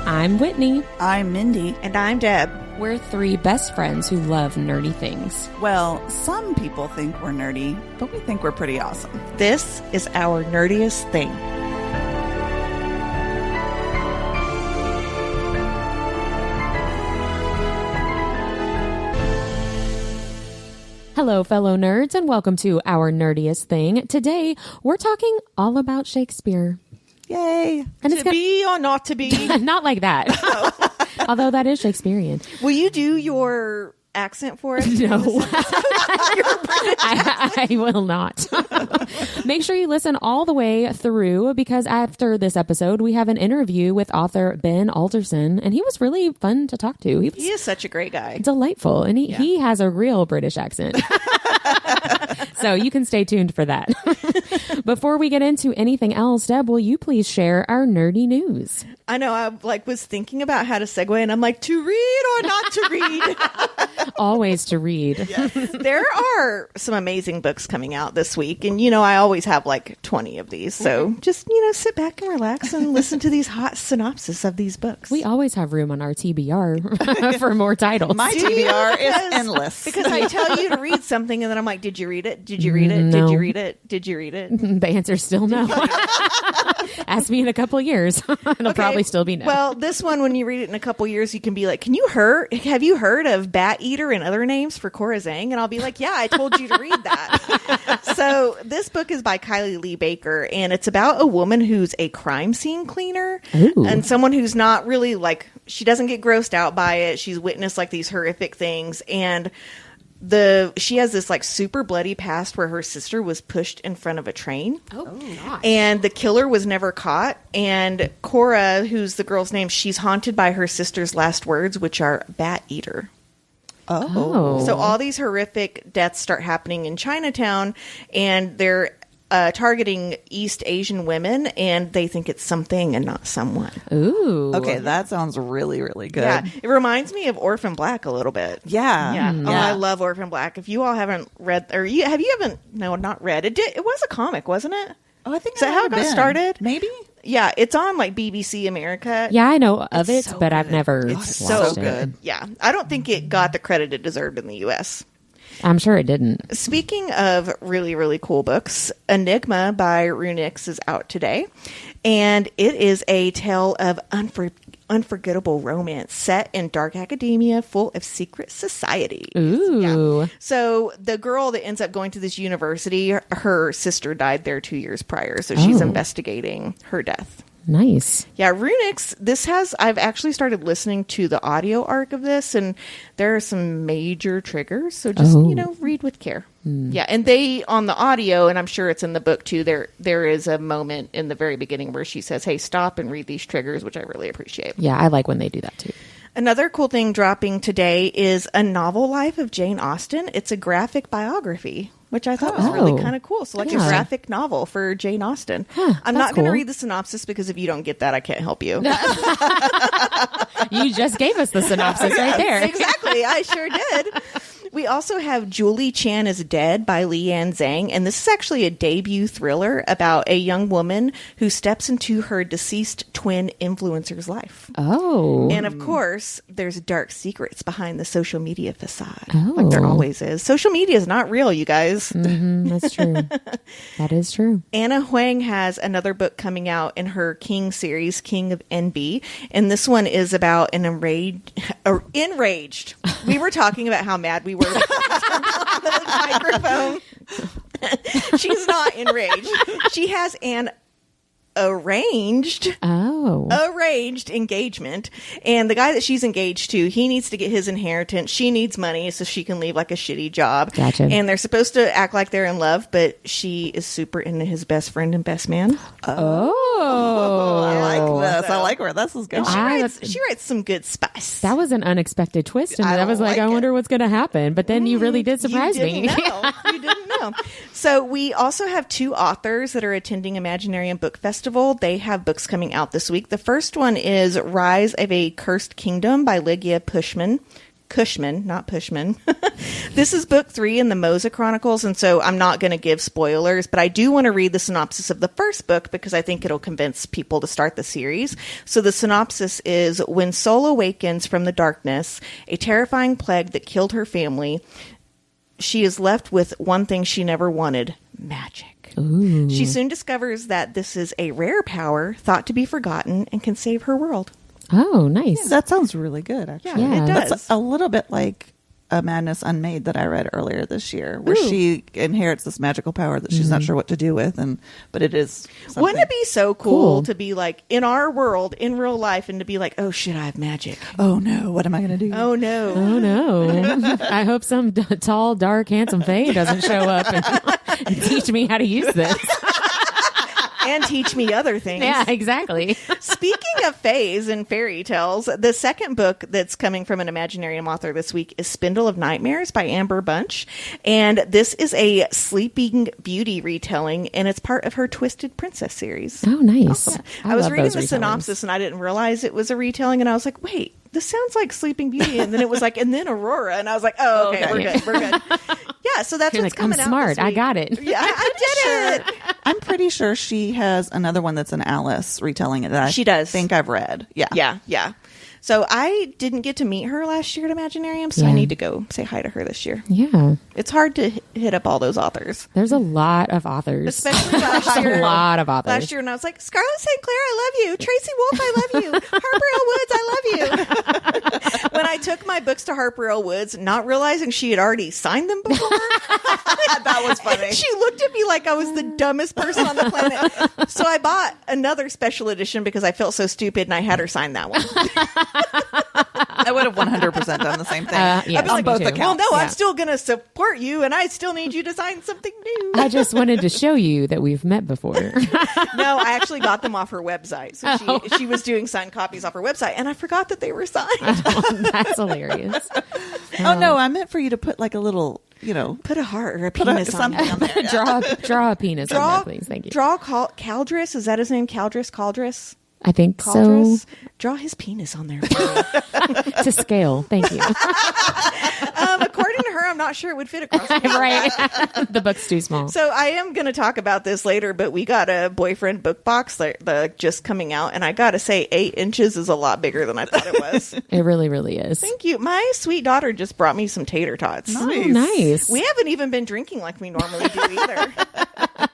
I'm Whitney. I'm Mindy. And I'm Deb. We're three best friends who love nerdy things. Well, some people think we're nerdy, but we think we're pretty awesome. This is our nerdiest thing. Hello, fellow nerds, and welcome to Our Nerdiest Thing. Today, we're talking all about Shakespeare. Yay! And to be or not to be? Not like that. Although that is Shakespearean. Will you do your accent for us? No. I will not. Make sure you listen all the way through, because after this episode, we have an interview with author Ben Alderson, and he was really fun to talk to. He is such a great guy. Delightful. And he has a real British accent. So you can stay tuned for that. Before we get into anything else, Deb, will you please share our nerdy news? I know. I was thinking about how to segue, and I'm like, to read or not to read? Always to read. Yes. There are some amazing books coming out this week. And, I always have like 20 of these. So just, sit back and relax and listen to these hot synopses of these books. We always have room on our TBR for more titles. My TBR is endless. Because I tell you to read something, and then I'm like, did you read it? Did you read it? No. Did you read it? Did you read it? The answer's still no. Ask me in a couple of years. It'll probably still be no. Well, this one, when you read it in a couple of years, you can be like, have you heard of Bat Eater and Other Names for Cora Zeng? And I'll be like, yeah, I told you to read that. So this book is by Kylie Lee Baker, and it's about a woman who's a crime scene cleaner. Ooh. And someone who's not really she doesn't get grossed out by it. She's witnessed these horrific things, and she has this super bloody past where her sister was pushed in front of a train. Oh, gosh. And the killer was never caught. And Cora, who's the girl's name, she's haunted by her sister's last words, which are Bat Eater. Oh. So all these horrific deaths start happening in Chinatown, and they're targeting East Asian women, and they think it's something and not someone. Ooh. Okay, that sounds really, really good. Yeah, it reminds me of Orphan Black a little bit. Yeah. Oh, I love Orphan Black. If you all haven't read, or not read it. It was a comic, wasn't it? Oh, I think is that how it got started? Maybe. Yeah, it's on BBC America. Yeah, I know of it, so but I've good. never It's watched so it. good. Yeah, I don't think it got the credit it deserved in the U.S. I'm sure it didn't. Speaking of really, really cool books, Enigma by RuNyx is out today, and it is a tale of unforgettable romance set in dark academia full of secret society. Ooh. Yeah. So the girl that ends up going to this university, her sister died there 2 years prior, so she's investigating her death. Nice. Yeah, RuNyx, I've actually started listening to the audio arc of this, and there are some major triggers, so just, read with care. Yeah, and on the audio, and I'm sure it's in the book too, there is a moment in the very beginning where she says, hey, stop and read these triggers, which I really appreciate. Yeah, I like when they do that too. Another cool thing dropping today is A Novel Life of Jane Austen. It's a graphic biography, which I thought was really kind of cool. So a graphic novel for Jane Austen. I'm not going to read the synopsis, because if you don't get that, I can't help you. You just gave us the synopsis right there. Exactly. I sure did. We also have Julie Chan is Dead by Liann Zhang, and this is actually a debut thriller about a young woman who steps into her deceased twin influencer's life. Oh. And of course, there's dark secrets behind the social media facade, Oh. like there always is. Social media is not real, you guys. That's true. That is true. Anna Huang has another book coming out in her King series, King of NB, and this one is about an enraged. We were talking about how mad we were on the microphone. She's not enraged. She has an arranged engagement, and the guy that she's engaged to, he needs to get his inheritance, she needs money so she can leave a shitty job. Gotcha. And they're supposed to act like they're in love, but she is super into his best friend and best man. I like this. I like where this is going. She writes some good spice. That was an unexpected twist, and I was like, I wonder what's going to happen. But then you really did surprise me. You didn't know. So we also have two authors that are attending Imaginarium Book Festival. They have books coming out this week. The first one is Rise of a Cursed Kingdom by Ligia Cushman. Cushman, not Pushman. This is book 3 in the Mosa Chronicles, and so I'm not going to give spoilers, but I do want to read the synopsis of the first book because I think it'll convince people to start the series. So the synopsis is, when Sol awakens from the darkness, a terrifying plague that killed her family, she is left with one thing she never wanted, magic. Ooh. She soon discovers that this is a rare power thought to be forgotten and can save her world. Oh, nice. Yeah, that sounds really good, actually. Yeah. It does. That's a little bit like A Madness Unmade that I read earlier this year, where she inherits this magical power that she's not sure what to do with, but it is something. Wouldn't it be so cool to be like in our world, in real life, and to be like, oh shit, I have magic. Oh no, what am I going to do? Oh no. Oh no. I hope some tall, dark, handsome fae doesn't show up and teach me how to use this. And teach me other things. Yeah, exactly. Speaking of fays and fairy tales, the second book that's coming from an Imaginarium author this week is Spindle of Nightmares by Amber Bunch. And this is a Sleeping Beauty retelling, and it's part of her Twisted Princess series. Oh, nice. I was love reading those the retellings. synopsis, and I didn't realize it was a retelling, and I was like, wait, this sounds like Sleeping Beauty. And then it was like, and then Aurora. And I was like, oh, okay, we're good. Yeah, so that's You're what's like, I'm coming out smart. this I week. got it. Yeah, I did it. I'm pretty sure she has another one that's an Alice retelling that She does. I think I've read. Yeah. Yeah. So I didn't get to meet her last year at Imaginarium, so I need to go say hi to her this year. Yeah. It's hard to hit up all those authors. There's a lot of authors. Especially last year. A lot of authors. Last year, and I was like, Scarlett St. Clair, I love you. Tracy Wolfe, I love you. Harper L. Woods, I love you. When I took my books to Harper L. Woods, not realizing she had already signed them before. That was funny. She looked at me like I was the dumbest person on the planet. So I bought another special edition because I felt so stupid, and I had her sign that one. I would have 100% done the same thing. Yes, I'd be like, me both too. accounts. Well, no, Yeah. I'm still going to support you, and I still need you to sign something new. I just wanted to show you that we've met before. No, I actually got them off her website. So she was doing signed copies off her website, and I forgot that they were signed. That's hilarious. Oh, no, I meant for you to put like a little, Put a heart or a put penis on something it. on there. Draw a penis on there, please. Thank you. Draw Caldress. Is that his name? Caldress? I think Caldress? Draw his penis on there. so. To scale. Thank you. According to her, I'm not sure it would fit across the board. Right. The book's too small. So I am going to talk about this later, but we got a boyfriend book box just coming out, and I got to say 8 inches is a lot bigger than I thought it was. It really, really is. Thank you. My sweet daughter just brought me some tater tots. Oh, nice. We haven't even been drinking like we normally do either.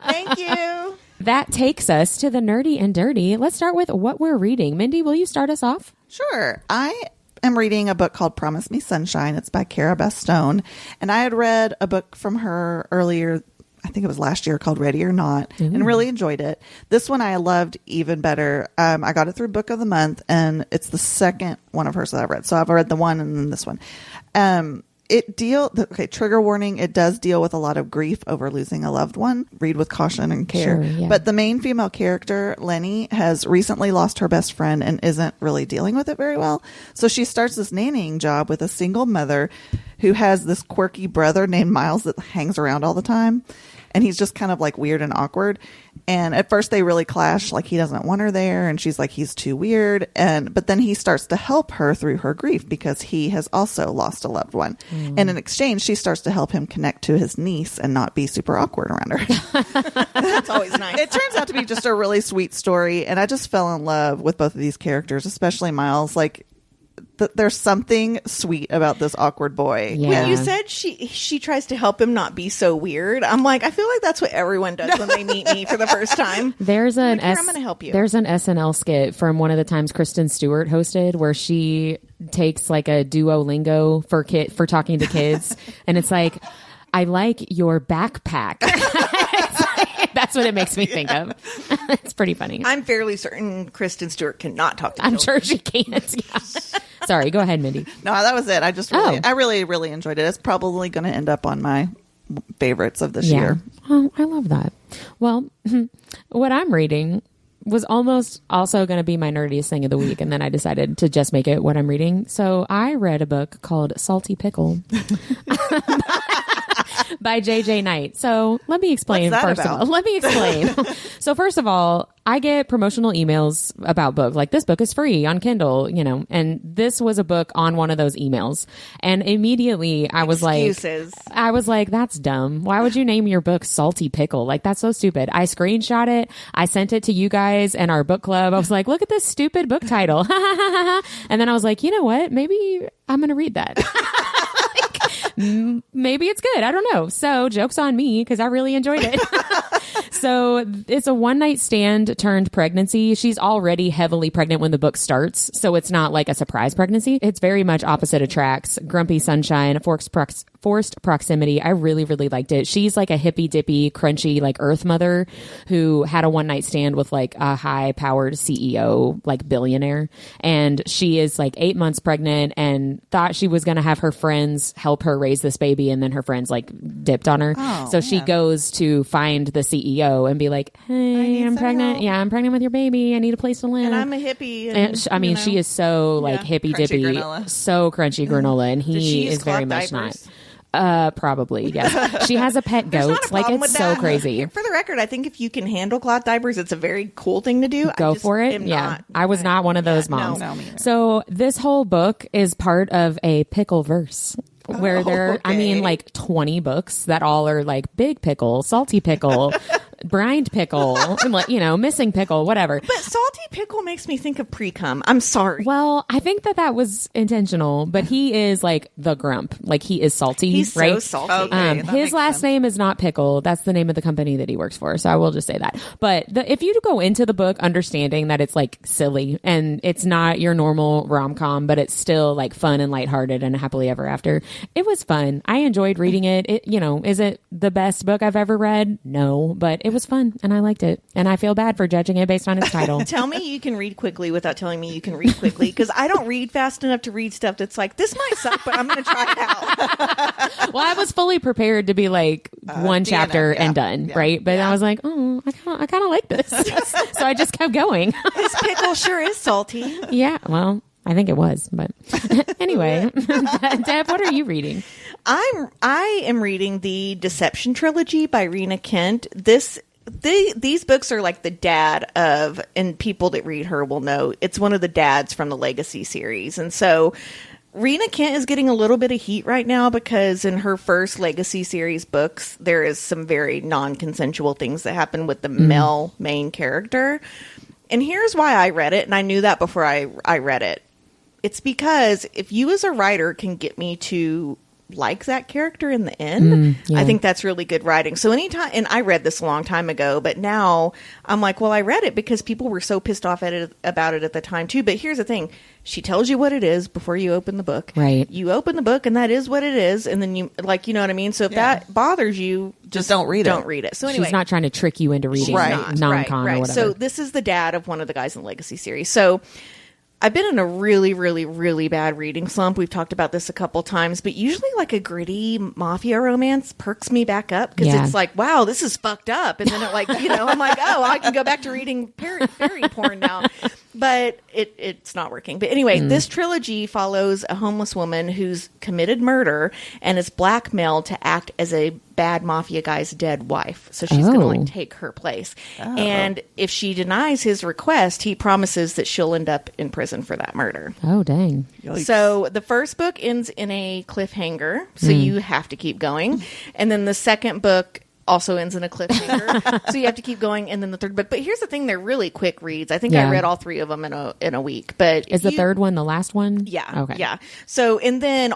Thank you. That takes us to the nerdy and dirty. Let's start with what we're reading. Mindy, will you start us off? Sure. I am reading a book called Promise Me Sunshine. It's by Cara Bastone. And I had read a book from her earlier, I think it was last year, called Ready or Not, and really enjoyed it. This one I loved even better. I got it through Book of the Month, and it's the second one of hers that I've read. So I've read the one and then this one. Trigger warning, it does deal with a lot of grief over losing a loved one. Read with caution and care. Sure, yeah. But the main female character, Lenny, has recently lost her best friend and isn't really dealing with it very well. So she starts this nannying job with a single mother who has this quirky brother named Miles that hangs around all the time. And he's just kind of like weird and awkward. And at first they really clash. Like he doesn't want her there. And she's like, he's too weird. But then he starts to help her through her grief because he has also lost a loved one. And in exchange, she starts to help him connect to his niece and not be super awkward around her. That's always nice. It turns out to be just a really sweet story. And I just fell in love with both of these characters, especially Miles. Like, there's something sweet about this awkward boy. Yeah. When you said she tries to help him not be so weird, I'm like, I feel like that's what everyone does when they meet me for the first time. There's an Like, here, I'm gonna help you. There's an SNL skit from one of the times Kristen Stewart hosted where she takes like a Duolingo for talking to kids, and it's like, I like your backpack. That's what it makes me think of. It's pretty funny. I'm fairly certain Kristen Stewart cannot talk to I'm children. sure she can't. Yeah. Sorry, go ahead, Mindy. No, that was it. I really, really enjoyed it. It's probably going to end up on my favorites of this year. Oh, I love that. Well, what I'm reading was almost also going to be my nerdiest thing of the week, and then I decided to just make it what I'm reading. So I read a book called Salty Pickle. by J.J. Knight. So let me explain. What's that First about? of all, let me explain. So first of all, I get promotional emails about books. Like, this book is free on Kindle, and this was a book on one of those emails. And immediately I was Excuses. like, that's dumb. Why would you name your book Salty Pickle? Like, that's so stupid. I screenshot it. I sent it to you guys and our book club. I was like, look at this stupid book title. And then I was like, you know what? Maybe I'm going to read that. Maybe it's good. I don't know. So joke's on me because I really enjoyed it. So it's a one night stand turned pregnancy. She's already heavily pregnant when the book starts. So it's not like a surprise pregnancy. It's very much opposite attracts. Grumpy sunshine, forced proximity. I really, really liked it. She's like a hippy dippy, crunchy, like Earth mother who had a one night stand with like a high powered CEO, like billionaire. And she is like 8 months pregnant and thought she was going to have her friends help her raise this baby. And then her friends like dipped on her. So she goes to find the CEO and be like, hey, I'm pregnant. help. Yeah, I'm pregnant with your baby. I need a place to live. And I'm a hippie. And she is so like hippy Crunchy dippy, granola. so crunchy granola, and Does she he use is very cloth much diapers? not. Probably, yes. She has a pet There's goat. not a Like, problem it's with so that. crazy. For the record, I think if you can handle cloth diapers, it's a very cool thing to do. Go I just for it. am Yeah. not- I was not one of those no. moms. No, me either. So this whole book is part of a pickle verse. Where there, I mean, okay. like 20 books that all are like big pickle, salty pickle, brined pickle, and like, missing pickle, whatever. But salty pickle makes me think of pre-cum. I'm sorry. Well, I think that was intentional, but he is like the grump. Like, he is salty, He's right? so salty. Okay. that His makes last sense. name is not Pickle. That's the name of the company that he works for. So I will just say that. But if you go into the book understanding that it's like silly and it's not your normal rom-com, but it's still like fun and lighthearted and happily ever after, it was fun. I enjoyed reading it. Is it the best book I've ever read? No, but it was fun and I liked it. And I feel bad for judging it based on its title. Tell me you can read quickly without telling me you can read quickly, because I don't read fast enough to read stuff that's like, this might suck, but I'm going to try it out. Well, I was fully prepared to be like one the chapter end, yeah. and done, Yeah. right? But I was like, oh, I kind of like this. So I just kept going. This pickle sure is salty. Yeah, well, I think it was, but anyway, Deb, what are you reading? I am reading the Deception trilogy by Rena Kent. These books are like the dad of, and people that read her will know, it's one of the dads from the Legacy series. And so Rena Kent is getting a little bit of heat right now because in her first Legacy series books, there is some very non-consensual things that happen with the male main character. And here's why I read it, and I knew that before I read it. It's because if you as a writer can get me to like that character in the end, I think that's really good writing. So anytime, and I read this a long time ago, but now I'm like, well, I read it because people were so pissed off about it at the time too. But here's the thing. She tells you what it is before you open the book. Right. You open the book and that is what it is. And then you, like, you know what I mean? So if that bothers you, Just don't read it. Don't read it. So anyway. She's not trying to trick you into reading Right. non-con or whatever. So this is the dad of one of the guys in the Legacy series. So I've been in a really, really, really bad reading slump. We've talked about this a couple times, but usually like a gritty mafia romance perks me back up because it's like, wow, this is fucked up. And then it like, I'm like, oh, I can go back to reading fairy porn now. But it's not working. But anyway, this trilogy follows a homeless woman who's committed murder and is blackmailed to act as a bad mafia guy's dead wife. So she's going to like take her place. And if she denies his request, he promises that she'll end up in prison for that murder. Oh, dang. Yikes. So the first book ends in a cliffhanger, so you have to keep going. And then the second book also ends in a cliffhanger, so you have to keep going. And then the third book. But here's the thing: they're really quick reads. I think I read all three of them in a week. But Is the third one the last one? Yeah. Okay. Yeah. So, and then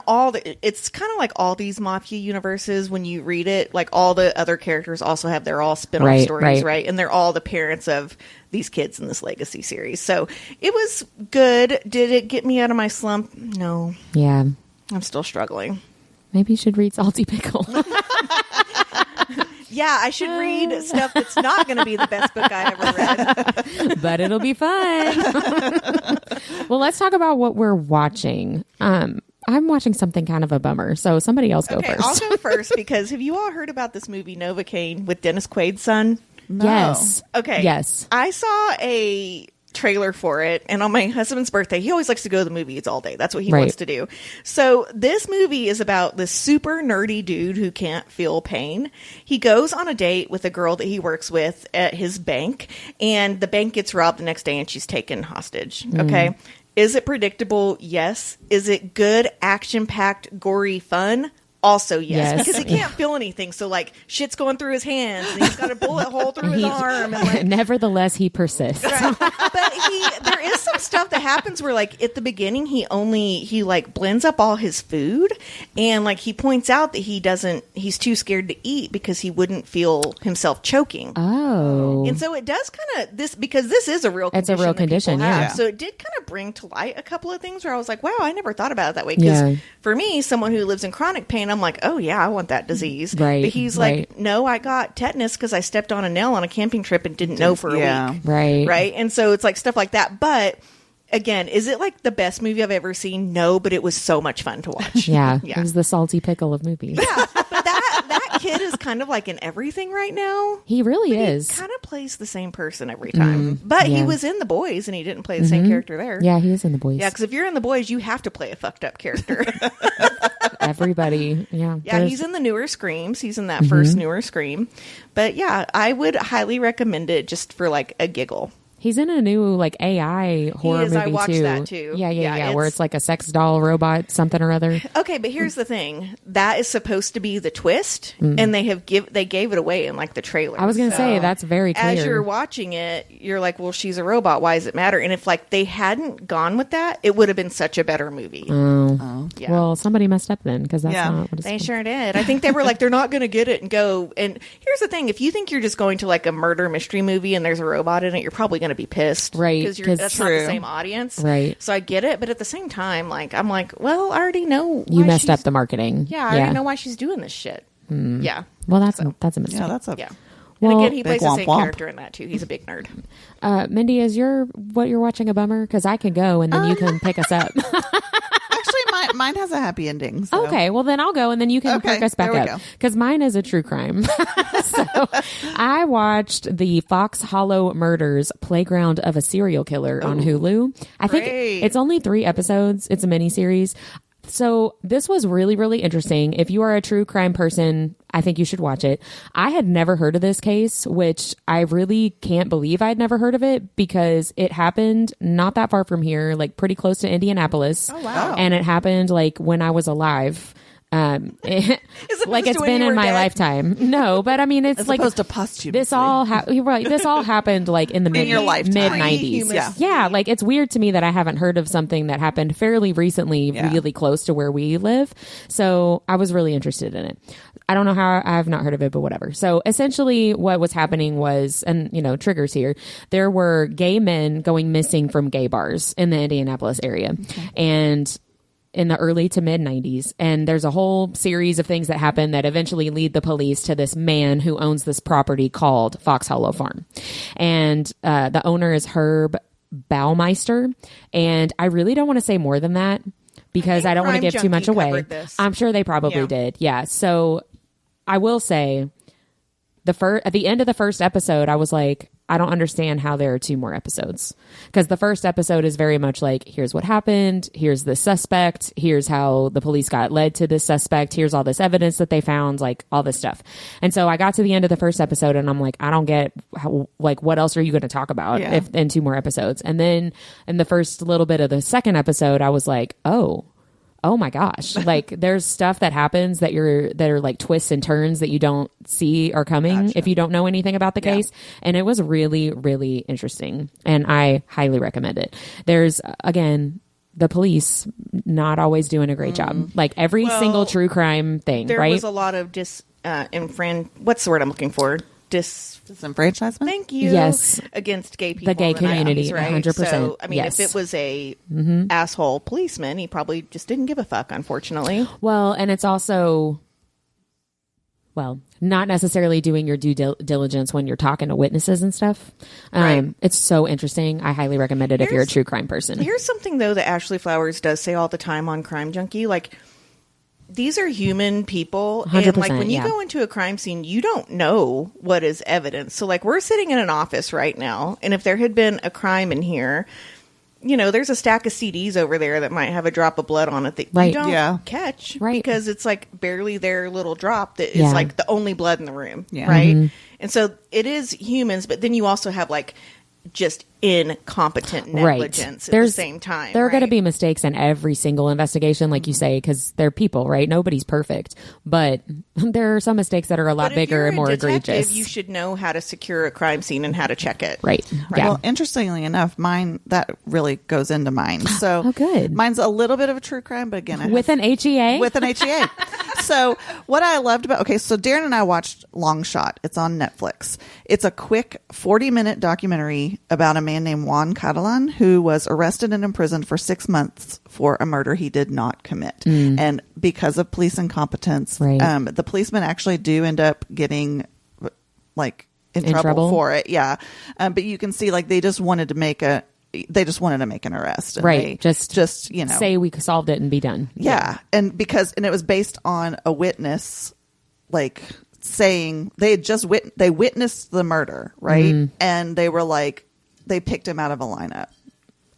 it's kind of like all these mafia universes. When you read it, like all the other characters also have their all spin-off stories, right? And they're all the parents of these kids in this Legacy series. So it was good. Did it get me out of my slump? No. Yeah. I'm still struggling. Maybe you should read Salty Pickle. Yeah, I should read stuff that's not going to be the best book I ever read. But it'll be fun. Well, let's talk about what we're watching. I'm watching something kind of a bummer, so somebody else go first. I'll go first because have you all heard about this movie Novocaine with Dennis Quaid's son? No. Yes. Okay. Yes. I saw a trailer for it, and on my husband's birthday, he always likes to go to the movies all day. That's what he Right. wants to do. So this movie is about this super nerdy dude who can't feel pain. He goes on a date with a girl that he works with at his bank, and the bank gets robbed the next day and she's taken hostage. Okay. Is it predictable? Yes. Is it good, action-packed, gory fun? Also, yes, because he can't feel anything. So, like, shit's going through his hands, and he's got a bullet hole through his arm. And, like, nevertheless, he persists. right. But there is some stuff that happens where, like, at the beginning, he blends up all his food, and, like, he points out that he's too scared to eat because he wouldn't feel himself choking. Oh. And so it does kind of because this is a real condition. It's a real that condition, people have. yeah. So it did kind of bring to light a couple of things where I was like, wow, I never thought about it that way. Because for me, someone who lives in chronic pain, I'm like, oh yeah, I want that disease. Right. But he's like, no, I got tetanus because I stepped on a nail on a camping trip and didn't know for a week. Right. Right. And so it's like stuff like that. But again, is it like the best movie I've ever seen? No, but it was so much fun to watch. Yeah. It was the salty pickle of movies. Yeah. But that kid is kind of like in everything right now. He really is. He kind of plays the same person every time. But he was in The Boys and he didn't play the same character there. Yeah, he is in The Boys. Yeah, because if you're in The Boys, you have to play a fucked up character. Everybody. Yeah. Yeah, he's in the newer Screams. He's in that first newer Scream. But yeah, I would highly recommend it just for like a giggle. He's in a new like AI horror movie I watched too. that too. Yeah. Where it's like a sex doll robot, something or other. Okay, but here's the thing: that is supposed to be the twist, and they gave it away in like the trailer. I was going to say that's very clear. As you're watching it, you're like, "Well, she's a robot. Why does it matter?" And if like they hadn't gone with that, it would have been such a better movie. Oh. Yeah. Well, somebody messed up then because that's not what it's They sure did. I think they were like, they're not going to get it and go. And here's the thing: if you think you're just going to like a murder mystery movie and there's a robot in it, you're probably going to be pissed, Right. Because that's not the same audience, right? So I get it, but at the same time, like I'm like, well, I already know why you messed up the marketing. Yeah, I already know why she's doing this shit. Yeah. Well, that's a mistake. Yeah, that's a Well, and again, he plays the womp same womp. character in that too. He's a big nerd. Mindy, is what you're watching a bummer? Because I can go and then you can pick us up. Actually, mine has a happy ending. So. Okay, well then I'll go and then you can Okay, pick us back there we up go. because mine is a true crime. So I watched the Fox Hollow Murders: Playground of a Serial Killer on Hulu. I think great. it's only 3 episodes. It's a miniseries. So this was really, really interesting. If you are a true crime person, I think you should watch it. I had never heard of this case, which I really can't believe I'd never heard of it because it happened not that far from here, like pretty close to Indianapolis. Oh, wow. And it happened like when I was alive. Like it's been in my lifetime. No, but I mean, it's As like opposed to posthumously. this all this all happened like in the mid your lifetime. 90s. Yeah, like it's weird to me that I haven't heard of something that happened fairly recently, really close to where we live. So I was really interested in it. I don't know how I have not heard of it, but whatever. So essentially what was happening was, and triggers here, there were gay men going missing from gay bars in the Indianapolis area. And in the early to mid 90s. And there's a whole series of things that happen that eventually lead the police to this man who owns this property called Fox Hollow Farm. And the owner is Herb Baumeister. And I really don't want to say more than that because I don't want to give too much away. I'm sure they probably did. Yeah. So I will say at the end of the first episode, I was like, I don't understand how there are 2 more episodes because the first episode is very much like, here's what happened. Here's the suspect. Here's how the police got led to this suspect. Here's all this evidence that they found, like all this stuff. And so I got to the end of the first episode and I'm like, I don't get how, like, what else are you going to talk about if in 2 more episodes? And then in the first little bit of the second episode, I was like, oh my gosh. Like there's stuff that happens that are like twists and turns that you don't see are coming if you don't know anything about the case. And it was really, really interesting. And I highly recommend it. There's, again, the police not always doing a great job. Like every single true crime thing, there right? was a lot of what's the word I'm looking for? Disenfranchisement? Thank you. Yes. Against gay people. The gay in community, 90s, right? 100%. So, I mean, yes. if it was a asshole policeman, he probably just didn't give a fuck, unfortunately. Well, and it's also, not necessarily doing your due diligence when you're talking to witnesses and stuff. Right. It's so interesting. I highly recommend it if you're a true crime person. Here's something, though, that Ashley Flowers does say all the time on Crime Junkie. Like, these are human people. And like when you go into a crime scene, you don't know what is evidence. So like we're sitting in an office right now, and if there had been a crime in here, you know, there's a stack of CDs over there that might have a drop of blood on it that you don't catch. Right. Because it's like barely their little drop that is like the only blood in the room. Yeah. Right. Mm-hmm. And so it is humans, but then you also have like just incompetent negligence at the same time. There are going to be mistakes in every single investigation, like you say, because they're people, right? Nobody's perfect. But there are some mistakes that are a lot bigger and more egregious. You should know how to secure a crime scene and how to check it. Right. Yeah. Well, interestingly enough, mine, that really goes into mine. So good. Mine's a little bit of a true crime, but again, With an HEA? With an HEA. So what I loved about, so Darren and I watched Long Shot. It's on Netflix. It's a quick 40-minute documentary about a man named Juan Catalan who was arrested and imprisoned for 6 months for a murder he did not commit. And because of police incompetence, the policemen actually do end up getting like in trouble for it. Yeah. But you can see like they just wanted to make an arrest. And right. Just, you know, say we solved it and be done. Yeah. And it was based on a witness, like saying they witnessed the murder. Right. And they were like, they picked him out of a lineup,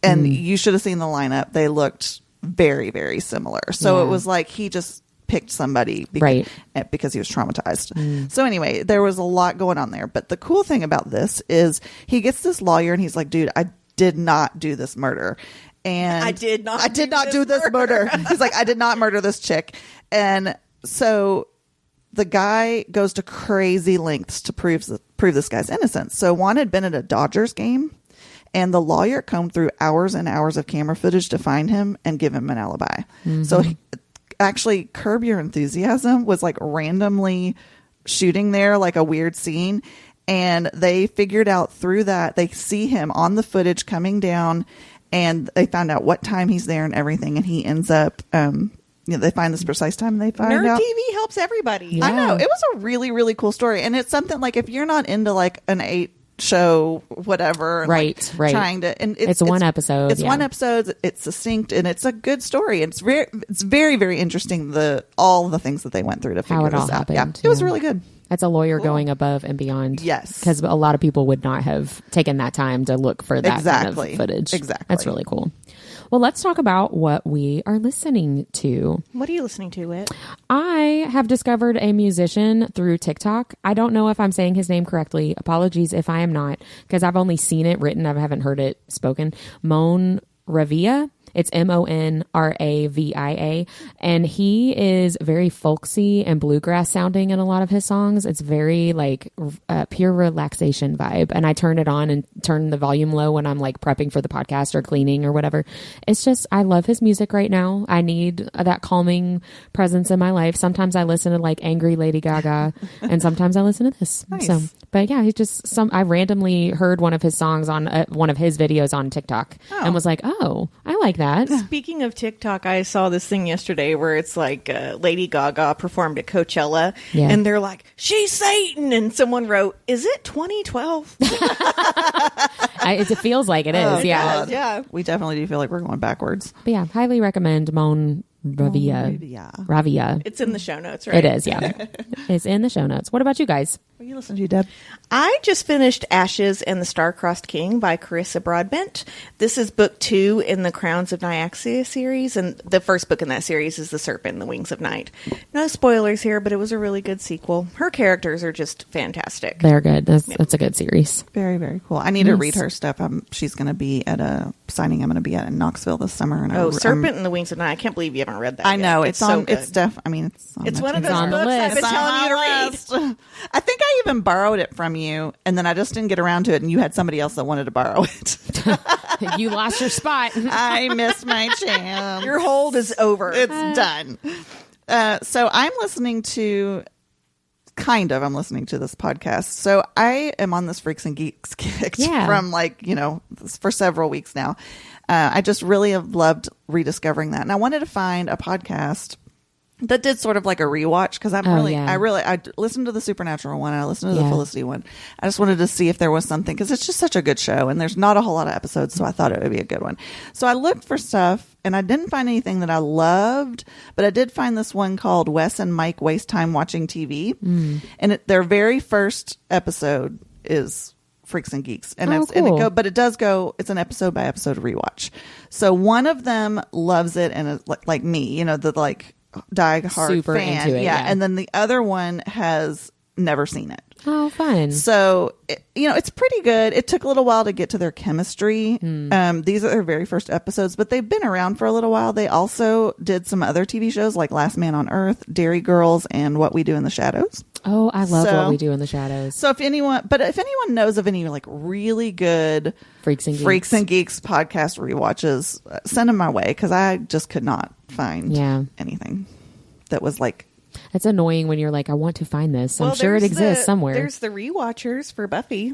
and you should have seen the lineup. They looked very, very similar. So it was like, he just picked somebody because he was traumatized. So anyway, there was a lot going on there. But the cool thing about this is he gets this lawyer and he's like, dude, I did not do this murder. And I did not do this murder. He's like, I did not murder this chick. And so the guy goes to crazy lengths to prove this guy's innocence. So Juan had been at a Dodgers game, and the lawyer combed through hours and hours of camera footage to find him and give him an alibi. So actually, Curb Your Enthusiasm was like randomly shooting there, like a weird scene. And they figured out through that, they see him on the footage coming down, and they found out what time he's there and everything. And he ends up, they find this precise time and they find out. Nerd TV helps everybody. Yeah. I know. It was a really, really cool story. And it's something like, if you're not into like an 8-show, whatever. And right. Trying to, and it's one episode. It's one episode. It's succinct and it's a good story. It's very, very interesting. All the things that they went through to figure this out. Yeah. It was really good. It's a lawyer going above and beyond. Yes. Because a lot of people would not have taken that time to look for that kind of footage. Exactly. That's really cool. Well, let's talk about what we are listening to. What are you listening to, Whit? I have discovered a musician through TikTok. I don't know if I'm saying his name correctly. Apologies if I am not, because I've only seen it written. I haven't heard it spoken. Mon Ravia. It's Monravia. And he is very folksy and bluegrass sounding in a lot of his songs. It's very like pure relaxation vibe. And I turn it on and turn the volume low when I'm like prepping for the podcast or cleaning or whatever. It's just, I love his music right now. I need that calming presence in my life. Sometimes I listen to like angry Lady Gaga and sometimes I listen to this. Nice. So, but yeah, he's just I randomly heard one of his songs on one of his videos on TikTok and was like, oh, I like that. Speaking of TikTok, I saw this thing yesterday where it's like Lady Gaga performed at Coachella, and they're like, "She's Satan," and someone wrote, "Is it 2012?" It feels like it is. Yeah. We definitely do feel like we're going backwards. But yeah, highly recommend Mon Ravia. It's in the show notes, right? It is, yeah. It's in the show notes. What about you guys? What are you listening to, Deb? I just finished Ashes and the Star-Crossed King by Carissa Broadbent. This is book 2 in the Crowns of Nyaxia series, and the first book in that series is The Serpent and the Wings of Night. No spoilers here, but it was a really good sequel. Her characters are just fantastic. They're good. That's a good series. Very, very cool. I need to read her stuff. She's going to be at a signing I'm going to be at in Knoxville this summer. And Serpent and the Wings of Night. I can't believe you haven't read that I know. yet. It's on. So good. It's one of those books I've been telling you to read. I think I even borrowed it from you, and then I just didn't get around to it, and you had somebody else that wanted to borrow it. You lost your spot. I missed my chance. Your hold is over. It's done. So I'm listening to this podcast. So I am on this Freaks and Geeks kick from for several weeks now. I just really have loved rediscovering that. And I wanted to find a podcast that did sort of like a rewatch because I listened to the Supernatural one and I listened to the Felicity one. I just wanted to see if there was something because it's just such a good show and there's not a whole lot of episodes, so I thought it would be a good one. So I looked for stuff and I didn't find anything that I loved, but I did find this one called Wes and Mike Waste Time Watching TV, and their very first episode is Freaks and Geeks, and cool. But it does go. It's an episode by episode rewatch. So one of them loves it and is like me, the like die hard super fan, into it, yeah. And then the other one has never seen it. Oh, fun. So it's pretty good. It took a little while to get to their chemistry. These are their very first episodes, but they've been around for a little while. They also did some other TV shows like Last Man on Earth, Dairy Girls, and What We Do in the Shadows. Oh, I love What We Do in the Shadows. So if anyone knows of any like really good Freaks and Geeks podcast rewatches, send them my way because I just could not find anything that was like. It's annoying when you're like, I want to find this. I'm sure it exists somewhere. There's the rewatchers for Buffy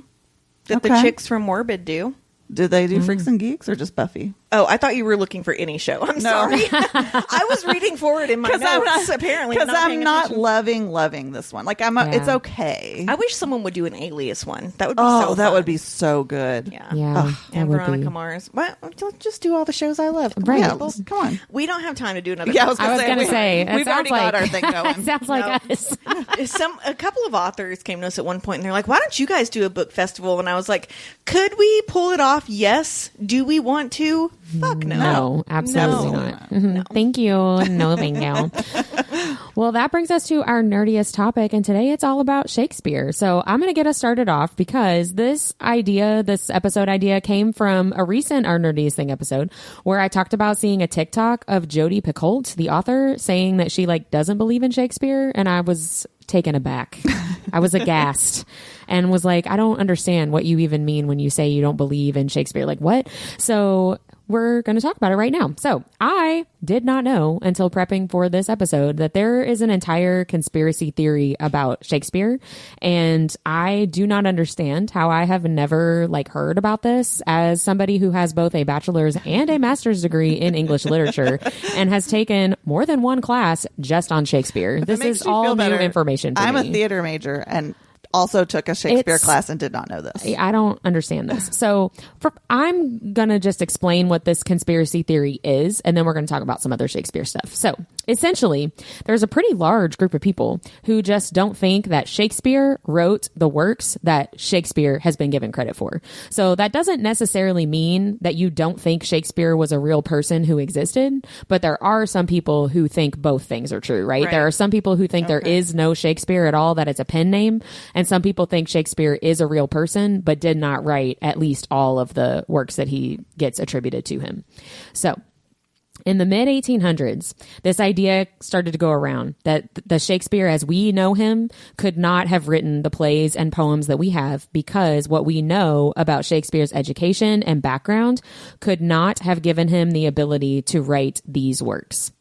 that the chicks from Morbid do. Do they do Freaks and Geeks or just Buffy? Oh, I thought you were looking for any show. I'm sorry. I was reading forward in my notes, apparently. Because I'm not loving this one. Like, it's okay. I wish someone would do an Alias one. That would be so fun. That would be so good. Yeah. And Veronica Mars. Well, let's just do all the shows I love. Right. Come on. We don't have time to do another. Yeah, I was going to say. We've already got our thing going. It sounds like us. A couple of authors came to us at one point and they're like, why don't you guys do a book festival? And I was like, could we pull it off? Yes. Do we want to? Fuck no. No, absolutely not. No. Thank you. No, thank you. Well, that brings us to our nerdiest topic, and today it's all about Shakespeare. So I'm going to get us started off because this episode idea came from a recent Our Nerdiest Thing episode where I talked about seeing a TikTok of Jodi Picoult, the author, saying that she doesn't believe in Shakespeare, and I was taken aback. I was aghast and was like, I don't understand what you even mean when you say you don't believe in Shakespeare. Like, what? So we're going to talk about it right now. So I did not know until prepping for this episode that there is an entire conspiracy theory about Shakespeare. And I do not understand how I have never heard about this as somebody who has both a bachelor's and a master's degree in English literature and has taken more than one class just on Shakespeare. This is all new information for me. I'm a theater major and also took a Shakespeare class and did not know this. I don't understand this. So I'm going to just explain what this conspiracy theory is, and then we're going to talk about some other Shakespeare stuff. So essentially, there's a pretty large group of people who just don't think that Shakespeare wrote the works that Shakespeare has been given credit for. So that doesn't necessarily mean that you don't think Shakespeare was a real person who existed, but there are some people who think both things are true, right? There are some people who think there is no Shakespeare at all, that it's a pen name, and some people think Shakespeare is a real person, but did not write at least all of the works that he gets attributed to him. So in the mid 1800s, this idea started to go around that the Shakespeare as we know him could not have written the plays and poems that we have because what we know about Shakespeare's education and background could not have given him the ability to write these works.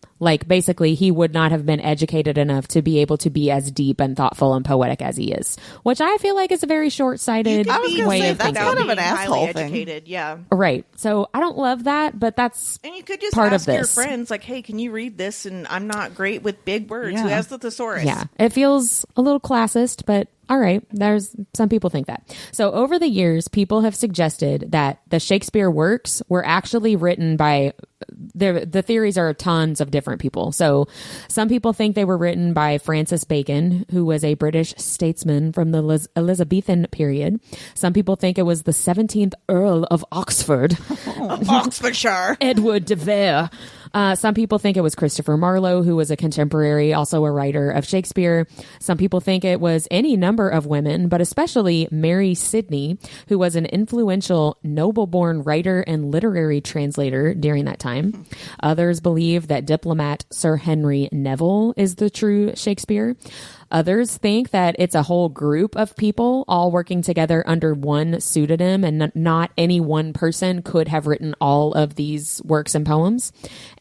Basically, he would not have been educated enough to be able to be as deep and thoughtful and poetic as he is, which I feel like is a very short-sighted way of thinking. That's kind of an asshole thing. Yeah. Right. So I don't love that, but that's and you could just part ask of this. Your friends, like, hey, can you read this? And I'm not great with big words. Who has the thesaurus? Yeah. It feels a little classist, but all right, there's some people think that. So over the years, people have suggested that the Shakespeare works were actually written by the theories are tons of different people. So some people think they were written by Francis Bacon, who was a British statesman from the Elizabethan period. Some people think it was the 17th Earl of Oxford, of Oxfordshire, Edward de Vere. Some people think it was Christopher Marlowe, who was a contemporary, also a writer of Shakespeare. Some people think it was any number of women, but especially Mary Sidney, who was an influential noble-born writer and literary translator during that time. Others believe that diplomat Sir Henry Neville is the true Shakespeare. Others think that it's a whole group of people all working together under one pseudonym and not any one person could have written all of these works and poems.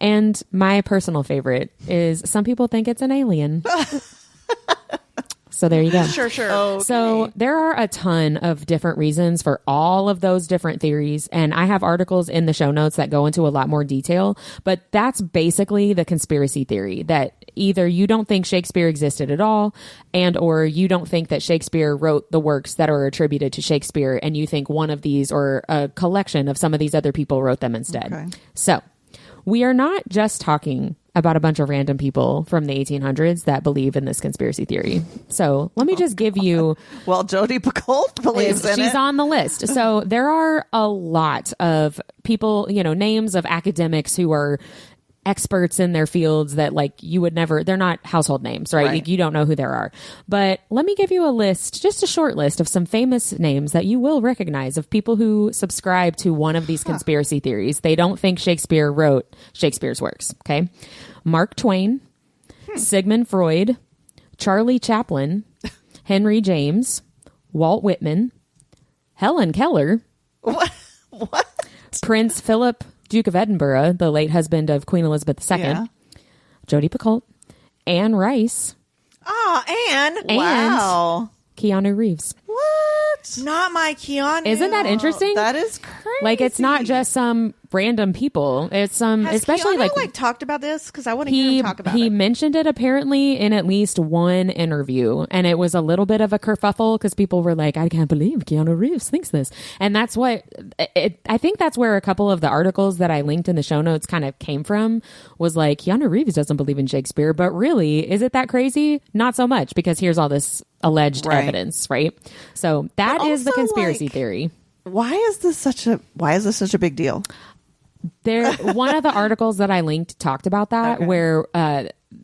And my personal favorite is some people think it's an alien. So there you go. Sure. Okay. So there are a ton of different reasons for all of those different theories. And I have articles in the show notes that go into a lot more detail. But that's basically the conspiracy theory, that either you don't think Shakespeare existed at all, and or you don't think that Shakespeare wrote the works that are attributed to Shakespeare, and you think one of these or a collection of some of these other people wrote them instead. Okay. So we are not just talking about a bunch of random people from the 1800s that believe in this conspiracy theory. So let me just give you... Well, Jodi Picoult believes in She's it. on the list. So there are a lot of people, names of academics who are experts in their fields that like you would never, they're not household names, right? Right. You don't know who there are. But let me give you a list, just a short list of some famous names that you will recognize of people who subscribe to one of these conspiracy theories. They don't think Shakespeare wrote Shakespeare's works. Okay. Mark Twain, Sigmund Freud, Charlie Chaplin, Henry James, Walt Whitman, Helen Keller, What? Prince Philip, Duke of Edinburgh, the late husband of Queen Elizabeth II, Yeah. Jodi Picoult, Anne Rice, Oh, Anne. and Wow. Keanu Reeves. What? Not my Keanu. Isn't that interesting? That is crazy. Like, it's not just some random people. It's some, Has especially Keanu, like talked about this? Because I want to hear him talk about he it. mentioned it apparently in at least one interview, and it was a little bit of a kerfuffle because people were like, I can't believe Keanu Reeves thinks this. And that's what I think that's where a couple of the articles that I linked in the show notes kind of came from, was like, Keanu Reeves doesn't believe in Shakespeare, but really, is it that crazy? Not so much, because here's all this alleged Right. evidence, right? So that But is the also, conspiracy like, theory. Why is this such a big deal? There, one of the articles that I linked talked about that, Okay. where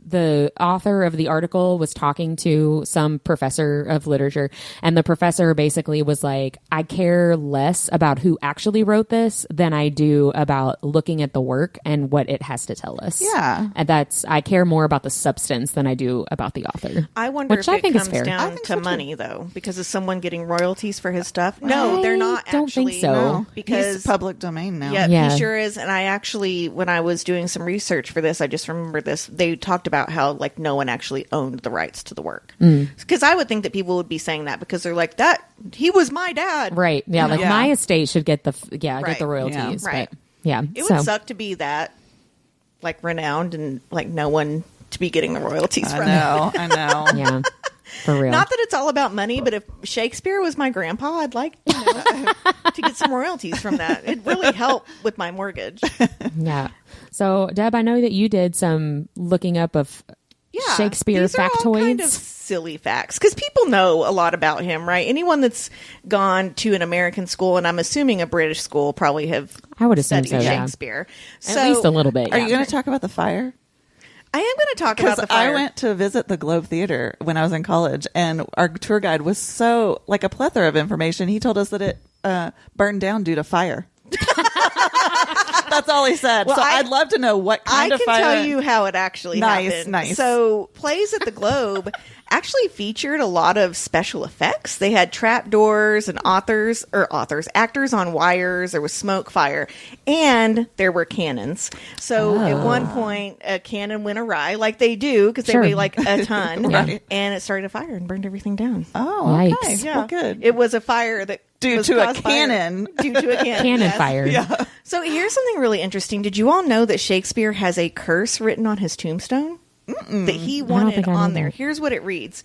the author of the article was talking to some professor of literature, and the professor basically was like, I care less about who actually wrote this than I do about looking at the work and what it has to tell us. Yeah. And I care more about the substance than I do about the author. I wonder which if I it think is comes fair. I down think to so, too. money, though, because is someone getting royalties for his stuff? No, I they're not. don't think actually. so. No, because he's public domain now. Yeah, Yeah. he sure is. And I actually, when I was doing some research for this, I just remember this. They talked about how like no one actually owned the rights to the work. Because I would think that people would be saying that because they're like, that he was my dad. Right. Yeah. Like Yeah. my estate should get get Right. the royalties. Yeah. Right. But yeah. It so would suck to be that like renowned and like no one to be getting the royalties I from know. I know. yeah. For real. Not that it's all about money, but if Shakespeare was my grandpa, I'd like to get some royalties from that. It'd really help with my mortgage. Yeah. So, Deb, I know that you did some looking up of Yeah, Shakespeare these are all kind of factoids. silly facts because people know a lot about him, right? Anyone that's gone to an American school, and I'm assuming a British school, probably have I would assume studied so, yeah. Shakespeare. At least a little bit. Are yeah. you going to talk about the fire? I am going to talk about Because the fire. I went to visit the Globe Theater when I was in college, and our tour guide was so like a plethora of information. He told us that it burned down due to fire. That's all he said. Well, so I'd love to know what kind I of can fire. tell you how it actually Nice, happened. nice. So plays at the Globe actually featured a lot of special effects. They had trap doors and actors on wires. There was smoke, fire, and there were cannons. So at one point, a cannon went awry, like they do, because they Sure. weigh like a ton, Right. and it started a fire and burned everything down. Oh, okay. Yikes. Well, good. It was a fire that Due was to a caused by- cannon. Due to a cannon. Cannon yes. fire. So here's something really interesting. Did you all know that Shakespeare has a curse written on his tombstone that he wanted think I know on there? that. Here's what it reads.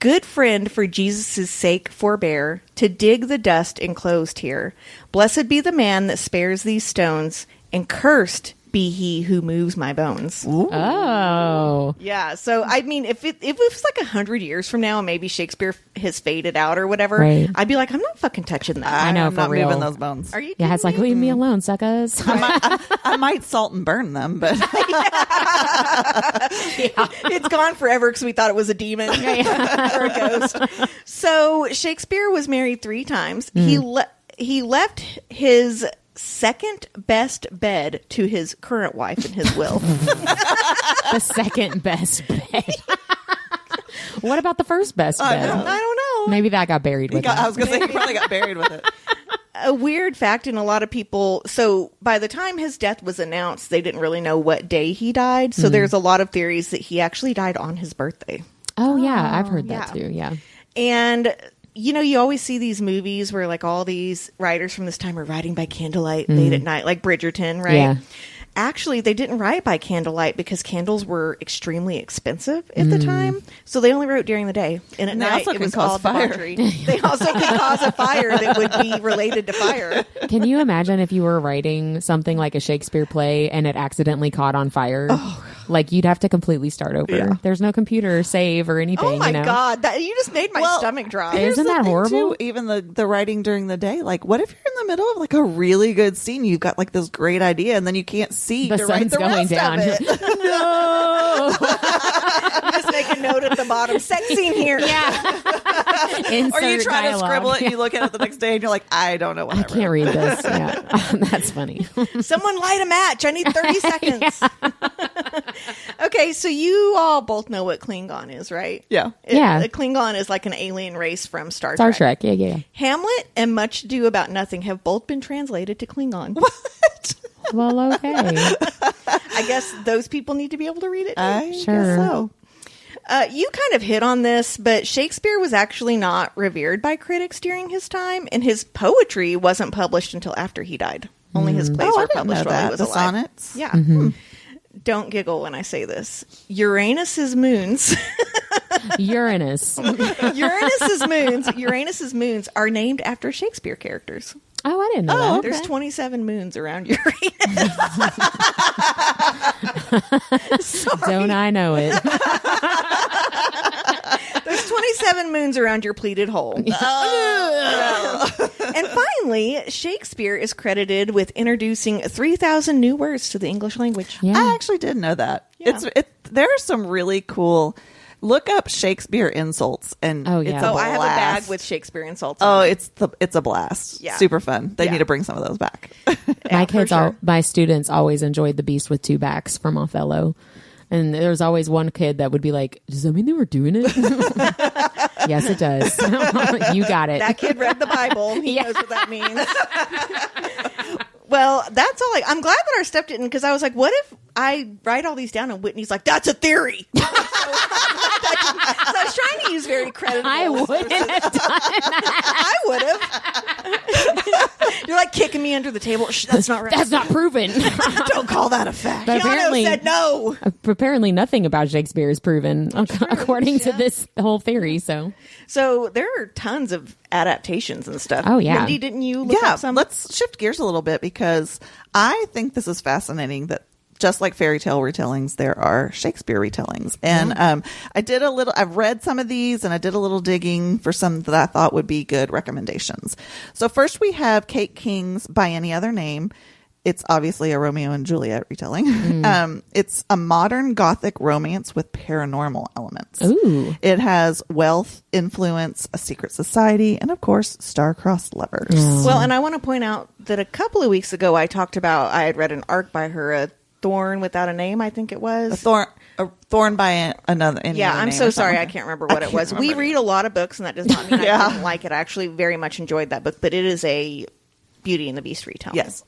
Good friend, for Jesus' sake forbear to dig the dust enclosed here. Blessed be the man that spares these stones, and cursed be he who moves my bones. Oh. Yeah, so I mean, if it was like 100 years from now and maybe Shakespeare has faded out or whatever, Right. I'd be like, I'm not fucking touching that. I know, I'm for not real. moving those bones. Are you Yeah, it's like, kidding me? leave me alone, suckers. I might salt and burn them, but It's gone forever because we thought it was a demon or a ghost. So Shakespeare was married 3 times. He left his second best bed to his current wife in his will. The second best bed. What about the first best bed? I don't know. Maybe that got buried with I it. was going to say he probably got buried with it. A weird fact, and a lot of people, so by the time his death was announced, they didn't really know what day he died. So there's a lot of theories that he actually died on his birthday. Oh, yeah. I've heard that yeah. too. Yeah. And you always see these movies where like all these writers from this time are writing by candlelight late at night, like Bridgerton, right? Yeah. Actually, they didn't write by candlelight because candles were extremely expensive at the time. So they only wrote during the day. And at night, it was all debauchery. They also could cause a fire that would be related to fire. Can you imagine if you were writing something like a Shakespeare play and it accidentally caught on fire? Oh, like you'd have to completely start over. Yeah. There's no computer save or anything. Oh my God. You just made my stomach drop. Isn't that horrible? Too, even the writing during the day. Like, what if you're in the middle of like a really good scene? You've got like this great idea and then you can't see the sun's going down. No. Just make a note at the bottom. Sex scene here. Yeah. Or you try to scribble it and you look at it the next day and you're like, I don't know what I can't read this. Yeah. That's funny. Someone light a match. I need 30 seconds. Okay, so you all both know what Klingon is, right? Yeah. A Klingon is like an alien race from Star Trek. Yeah. Hamlet and Much Ado About Nothing have both been translated to Klingon. What? Well, okay. I guess those people need to be able to read it. Sure. Guess so. You kind of hit on this, but Shakespeare was actually not revered by critics during his time, and his poetry wasn't published until after he died. Only his plays were published while he was alive. Sonnets? Yeah. Mm-hmm. Don't giggle when I say this. Uranus's moons. Uranus's moons are named after Shakespeare characters. Oh, I didn't know that. There's 27 moons around Uranus. Don't I know it? There's 27 moons around your pleated hole. And finally, Shakespeare is credited with introducing 3,000 new words to the English language. Yeah. I actually did know that. Yeah. There are some really cool... Look up Shakespeare insults, and it's a blast. I have a bag with Shakespeare insults. It's a blast. Yeah. Super fun. They need to bring some of those back. My students always enjoyed the Beast with Two Backs from Othello, and there's always one kid that would be like, "Does that mean they were doing it?" Yes, it does. You got it. That kid read the Bible. He knows what that means. Well, that's all. I'm glad that our step didn't, because I was like, what if I write all these down and Whitney's like, that's a theory. So I was trying to use very credible. I wouldn't have done that. I would have. You're like kicking me under the table. Shh, that's not right. That's not proven. Don't call that a fact. But Keanu said no. Apparently nothing about Shakespeare is proven according to this whole theory. So there are tons of adaptations and stuff. Oh, yeah. Mindy, didn't you look up some? Let's shift gears a little bit, because I think this is fascinating that just like fairy tale retellings, there are Shakespeare retellings. And I've read some of these, and I did a little digging for some that I thought would be good recommendations. So first we have Kate King's By Any Other Name. It's obviously a Romeo and Juliet retelling. It's a modern Gothic romance with paranormal elements. Ooh. It has wealth, influence, a secret society, and of course, star-crossed lovers. Well, and I want to point out that a couple of weeks ago I had read an arc by her, A Thorn Without a Name, I think it was. A thorn by another. Yeah, I'm so sorry. I can't remember what it was. We read a lot of books, and that does not mean I didn't like it. I actually very much enjoyed that book, but it is a Beauty and the Beast retelling. Yes.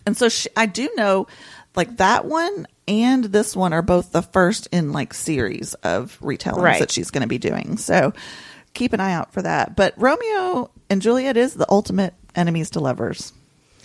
And so I do know, like, that one and this one are both the first in like series of retellings that she's going to be doing. So keep an eye out for that. But Romeo and Juliet is the ultimate enemies to lovers.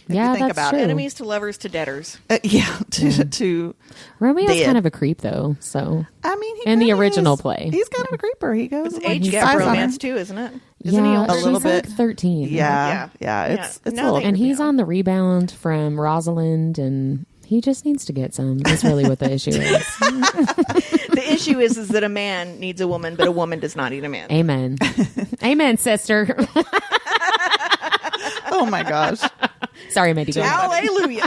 Yeah, think that's about true. it. Enemies to lovers to debtors. To Romeo's dead. kind of a creep, though. So I mean, in the original play, he's kind of a creeper. He goes It's age gap romance too, isn't it? Isn't he older? a little she's bit. like 13. Yeah. It's a little. And he's on the rebound from Rosalind, and he just needs to get some. That's really what the issue is. The issue is that a man needs a woman, but a woman does not need a man. Amen. Amen, sister. Oh my gosh. Sorry, Mandy. Hallelujah.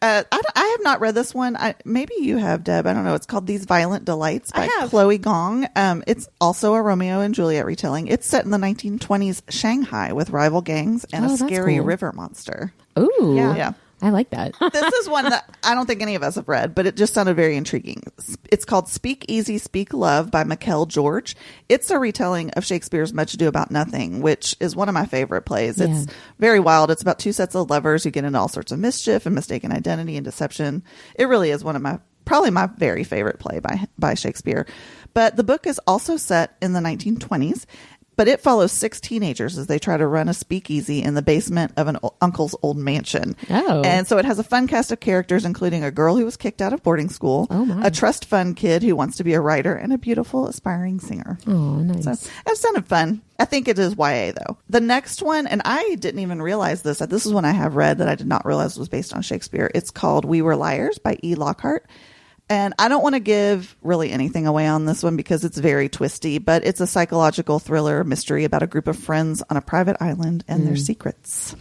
I have not read this one. Maybe you have, Deb. I don't know. It's called These Violent Delights by I have. Chloe Gong. It's also a Romeo and Juliet retelling. It's set in the 1920s Shanghai with rival gangs and a that's scary cool. river monster. Ooh. Yeah. I like that. This is one that I don't think any of us have read, but it just sounded very intriguing. It's called Speak Easy, Speak Love by Mikkel George. It's a retelling of Shakespeare's Much Ado About Nothing, which is one of my favorite plays. Yeah. It's very wild. It's about two sets of lovers who get into all sorts of mischief and mistaken identity and deception. It really is one of probably my very favorite play by Shakespeare. But the book is also set in the 1920s. But it follows 6 teenagers as they try to run a speakeasy in the basement of an uncle's old mansion. Oh. And so it has a fun cast of characters, including a girl who was kicked out of boarding school, a trust fund kid who wants to be a writer, and a beautiful aspiring singer. Oh, nice. So it sounded fun. I think it is YA, though. The next one, and I didn't even realize this. This is one I have read that I did not realize was based on Shakespeare. It's called We Were Liars by E. Lockhart. And I don't want to give really anything away on this one because it's very twisty, but it's a psychological thriller mystery about a group of friends on a private island and their secrets.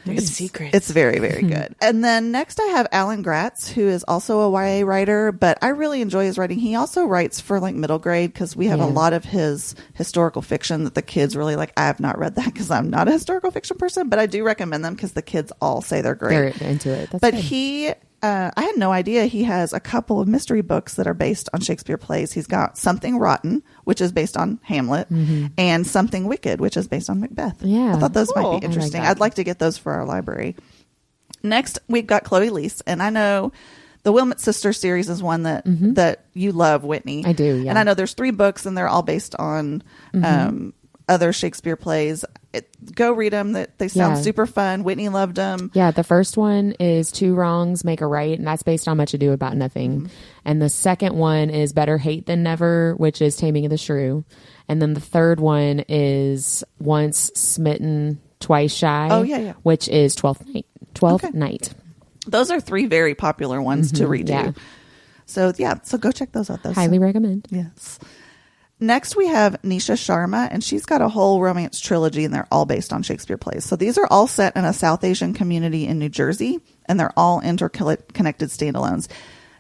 It's very, very good. And then next I have Alan Gratz, who is also a YA writer, but I really enjoy his writing. He also writes for like middle grade because we have a lot of his historical fiction that the kids really like. I have not read that because I'm not a historical fiction person, but I do recommend them because the kids all say they're great. They're into it. That's but good. I had no idea he has a couple of mystery books that are based on Shakespeare plays. He's got Something Rotten, which is based on Hamlet, and Something Wicked, which is based on Macbeth. Yeah. I thought those might be interesting. I'd like to get those for our library. Next, we've got Chloe Leese, and I know the Wilmot Sisters series is one that that you love, Whitney. I do, yeah. And I know there's 3 books, and they're all based on other Shakespeare plays. Go read them. They sound super fun. Whitney loved them. Yeah, the first one is Two Wrongs Make a Right, and that's based on Much Ado About Nothing. And the second one is Better Hate Than Never, which is Taming of the Shrew. And then the third one is Once Smitten, Twice Shy, which is Twelfth Night. Those are 3 very popular ones to read. Yeah. So go check those out. Highly recommend. Yes. Next, we have Nisha Sharma, and she's got a whole romance trilogy, and they're all based on Shakespeare plays. So these are all set in a South Asian community in New Jersey, and they're all interconnected standalones.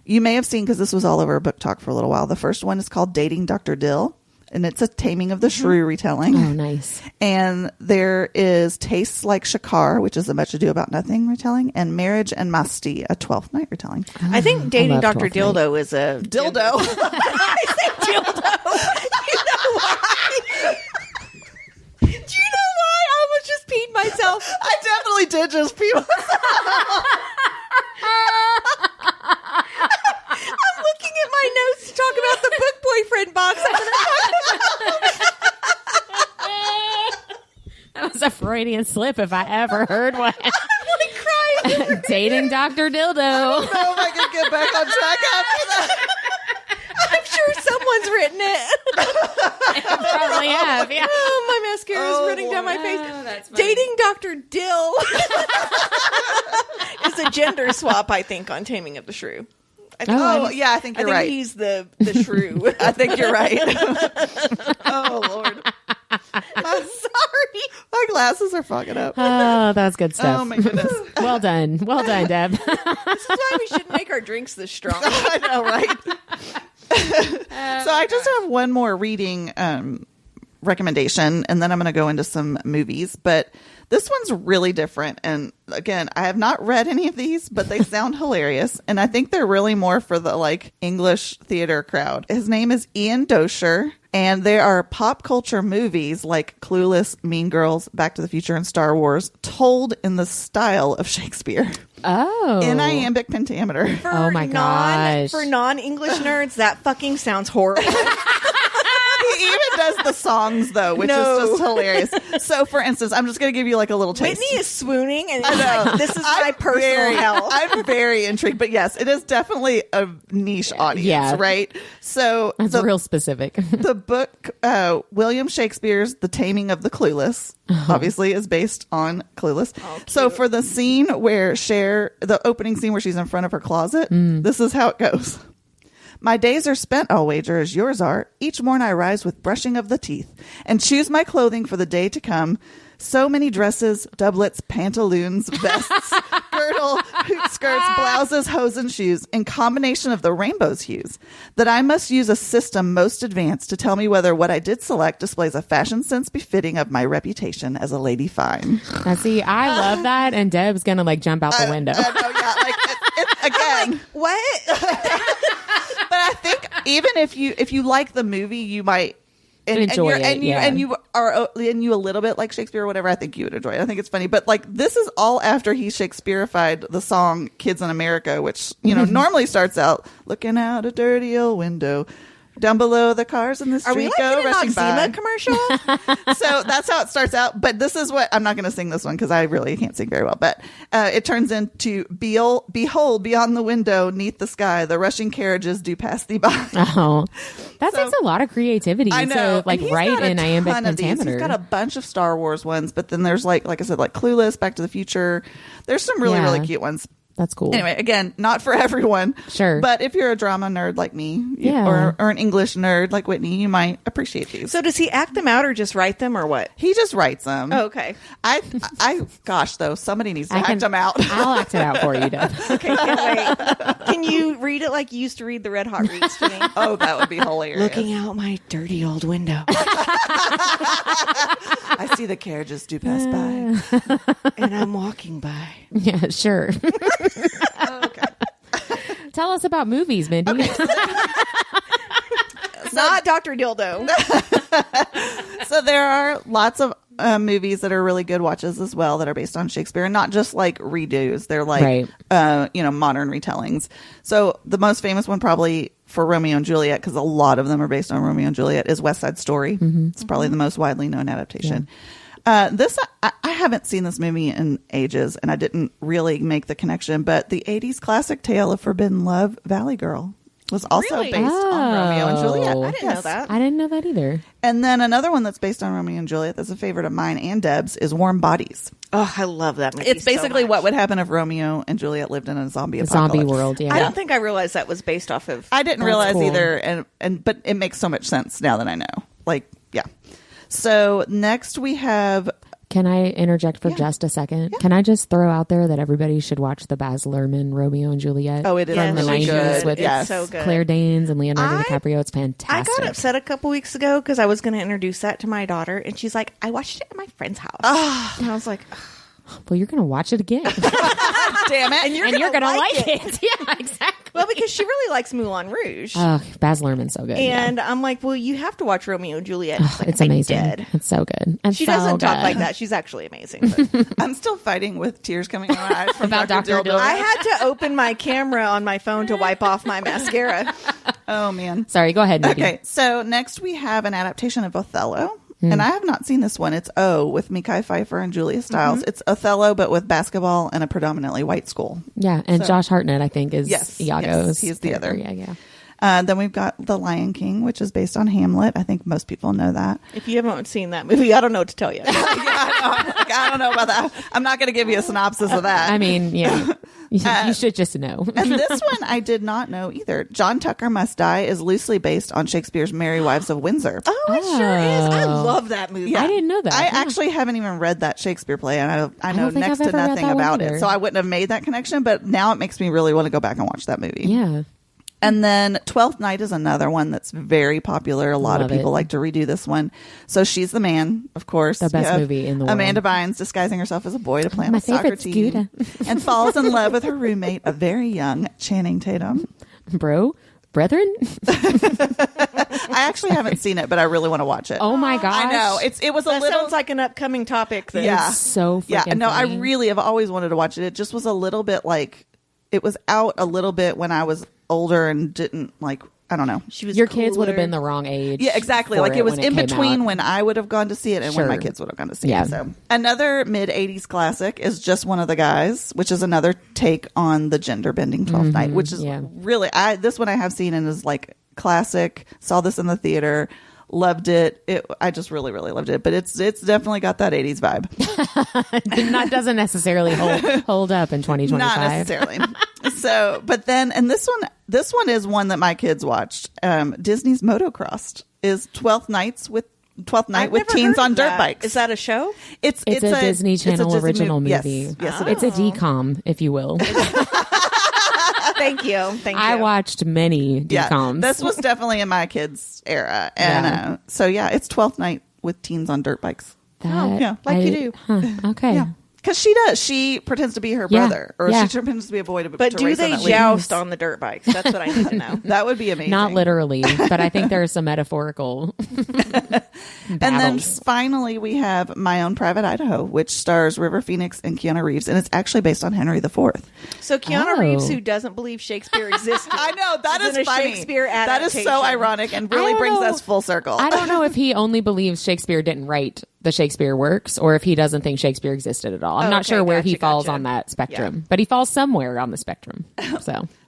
You may have seen, because this was all over Book Talk for a little while, the first one is called Dating Dr. Dill, and it's a Taming of the Shrew retelling. Oh, nice. And there is Tastes Like Shakar, which is a Much Ado About Nothing retelling, and Marriage and Masti, a 12th Night retelling. I think Dating Dr. Dildo is a... Dildo? I say dildo. You know why? Do you know why? I almost just peed myself. I definitely did just pee myself. I'm looking at my notes to talk about the book boyfriend box. That was a Freudian slip if I ever heard one. I'm like crying. Dating Dr. Dildo. I don't know if I can get back on track after that. I'm sure someone's written it. Probably have, yeah. Oh, my mascara is running down my face. That's funny. Dating Dr. Dill is a gender swap, I think, on Taming of the Shrew. I think you're I think right. he's the shrew. I think you're right. Oh, Lord. I'm sorry. My glasses are fogging up. Oh, that was good stuff. Oh, my goodness. Well done, Deb. This is why we shouldn't make our drinks this strong. I know, right? So I just have one more reading recommendation, and then I'm going to go into some movies. But this one's really different. And again, I have not read any of these, but they sound hilarious. And I think they're really more for the like English theater crowd. His name is Ian Dosher. And there are pop culture movies like Clueless, Mean Girls, Back to the Future, and Star Wars told in the style of Shakespeare. Oh. In iambic pentameter. Oh my gosh. For non-English nerds, that fucking sounds horrible. He even does the songs, though, which is just hilarious. So, for instance, I'm just going to give you like a little taste. Whitney is swooning, and it's like, this is my personal hell. I'm very intrigued. But yes, it is definitely a niche audience, right? So that's real specific. The book, William Shakespeare's The Taming of the Clueless, obviously is based on Clueless. Oh, so for the scene where the opening scene where she's in front of her closet, this is how it goes. My days are spent, I'll wager, as yours are. Each morn I rise with brushing of the teeth, and choose my clothing for the day to come. So many dresses, doublets, pantaloons, vests, girdle, hoop skirts, blouses, hose, and shoes, in combination of the rainbow's hues, that I must use a system most advanced to tell me whether what I did select displays a fashion sense befitting of my reputation as a lady fine. Now, see, I love that, and Deb's gonna like jump out the window. I know, yeah, like it's again. Like, what? But I think even if you like the movie, you might enjoy it. And you a little bit like Shakespeare or whatever. I think you would enjoy it. I think it's funny. But like this is all after he Shakespeareified the song "Kids in America," which normally starts out looking out a dirty old window. Down below the cars in the street Are we like go in an rushing by. Noxzema commercial? So that's how it starts out. But this is what I'm not going to sing this one because I really can't sing very well. But it turns into behold beyond the window, neath the sky, the rushing carriages do pass thee by. Oh, that takes a lot of creativity. I know. To, like, write in iambic pentameter. He's got a bunch of Star Wars ones, but then there's like I said, like Clueless, Back to the Future. There's some really, really cute ones. That's cool. Anyway, again, not for everyone. Sure. But if you're a drama nerd like me, or an English nerd like Whitney, you might appreciate these. So does he act them out or just write them or what? He just writes them. Oh, okay. Gosh, though, somebody needs to act them out. I'll act it out for you, Deb. Okay, can't wait. Can you read it like you used to read the Red Hot Reads to me? Oh, that would be hilarious. Looking out my dirty old window. I see the carriages do pass by. And I'm walking by. Yeah, sure. Okay. Tell us about movies, Mindy. Okay. Not Dr. Dildo. So there are lots of movies that are really good watches as well that are based on Shakespeare, and not just like redos. They're like, modern retellings. So the most famous one probably for Romeo and Juliet, because a lot of them are based on Romeo and Juliet, is West Side Story. Mm-hmm. It's probably the most widely known adaptation. Yeah. I haven't seen this movie in ages, and I didn't really make the connection, but the 80s classic tale of forbidden love, Valley Girl, was also Really? based on Romeo and Juliet. I didn't know that. I didn't know that either. And then another one that's based on Romeo and Juliet that's a favorite of mine and Deb's is Warm Bodies. Oh, I love that movie. It's basically so what would happen if Romeo and Juliet lived in a zombie apocalypse. Zombie world, yeah. I don't think I realized that was based off of. I didn't realize cool. either, but it makes so much sense now that I know. Like, yeah. So next we have. Can I interject for just a second? Yeah. Can I just throw out there that everybody should watch the Baz Luhrmann Romeo and Juliet? Oh, it is yes, really good. With it's so good. Claire Danes and Leonardo DiCaprio. It's fantastic. I got upset a couple weeks ago because I was going to introduce that to my daughter, and she's like, "I watched it at my friend's house." And I was like, well, you're going to watch it again. Damn it. and you're going to like it. Yeah, exactly. Well, because she really likes Moulin Rouge. Oh, Baz Luhrmann's so good. And I'm like, well, you have to watch Romeo and Juliet. Like, it's amazing. It's so good. It's she so doesn't talk good. like that. She's actually amazing. But. I'm still fighting with tears coming out of my eyes from About Dr. Dildo. I had to open my camera on my phone to wipe off my mascara. Oh, man. Sorry, go ahead, Nikki. Okay, so next we have an adaptation of Othello. And I have not seen this one. It's O with Mekhi Phifer and Julia Stiles. Mm-hmm. It's Othello, but with basketball and a predominantly white school. Yeah, and Josh Hartnett, I think, is Iago's. Yes, he's the character. other. Yeah. Then we've got The Lion King, which is based on Hamlet. I think most people know that. If you haven't seen that movie, I don't know what to tell you. I don't know about that. I'm not going to give you a synopsis of that. I mean, yeah. You should just know. And this one I did not know either. John Tucker Must Die is loosely based on Shakespeare's Merry Wives of Windsor. Oh, it sure is. I love that movie. Yeah. I didn't know that. I actually haven't even read that Shakespeare play, and I know don't think next I've to ever read nothing that one about either. it. So I wouldn't have made that connection, but now it makes me really want to go back and watch that movie. Yeah. And then Twelfth Night is another one that's very popular. A lot of people like to redo this one. So She's the Man, of course. The best movie in the world. Amanda Bynes disguising herself as a boy to play on My a soccer favorite team. And falls in love with her roommate, a very young Channing Tatum. Brethren? I actually haven't seen it, but I really want to watch it. Oh my gosh. I know. It was a That little... sounds like an upcoming topic. Then. Yeah. It's so freaking Yeah, no, funny. I really have always wanted to watch it. It just was a little bit like... It was out a little bit when I was older and didn't like... I don't know. She was Your kids would have cooler. been the wrong age. Yeah, exactly. for Like it was when in came between out. when I would have gone to see it and when my Sure. kids would have gone to see Yeah. it. So another mid 80s classic is Just One of the Guys, which is another take on the gender bending 12th Night, which is really this one I have seen and is like classic. Saw this in the theater. Loved it. I just really, really loved it. But it's definitely got that 80s vibe. That doesn't necessarily hold up in 2025. Not necessarily. So, but then, and this one is one that my kids watched. Disney's Motocrossed is 12th Night with I've never teens heard on of dirt that. bikes. Is that a show? It's a Disney Channel Disney original movie. Yes, it It's is. a DCOM, if you will. Thank you. Thank you. I watched many Yeah, DCOMs. this was definitely in my kids' era. And so, yeah, it's 12th Night with teens on dirt bikes. That, yeah. Like you do. Huh, okay. Yeah. Because she does. She pretends to be her brother, or she pretends to be a boy. But do they joust on the dirt bikes? That's what I need to know. That would be amazing. Not literally, but I think there's some metaphorical And then finally, we have My Own Private Idaho, which stars River Phoenix and Keanu Reeves, and it's actually based on Henry IV. So Keanu Reeves, who doesn't believe Shakespeare existed. I know, that is funny. Shakespeare adaptation. That is so ironic and really brings us full circle. I don't know if he only believes Shakespeare didn't write the Shakespeare works, or if he doesn't think Shakespeare existed at all. I'm not sure where he falls on that spectrum, but he falls somewhere on the spectrum.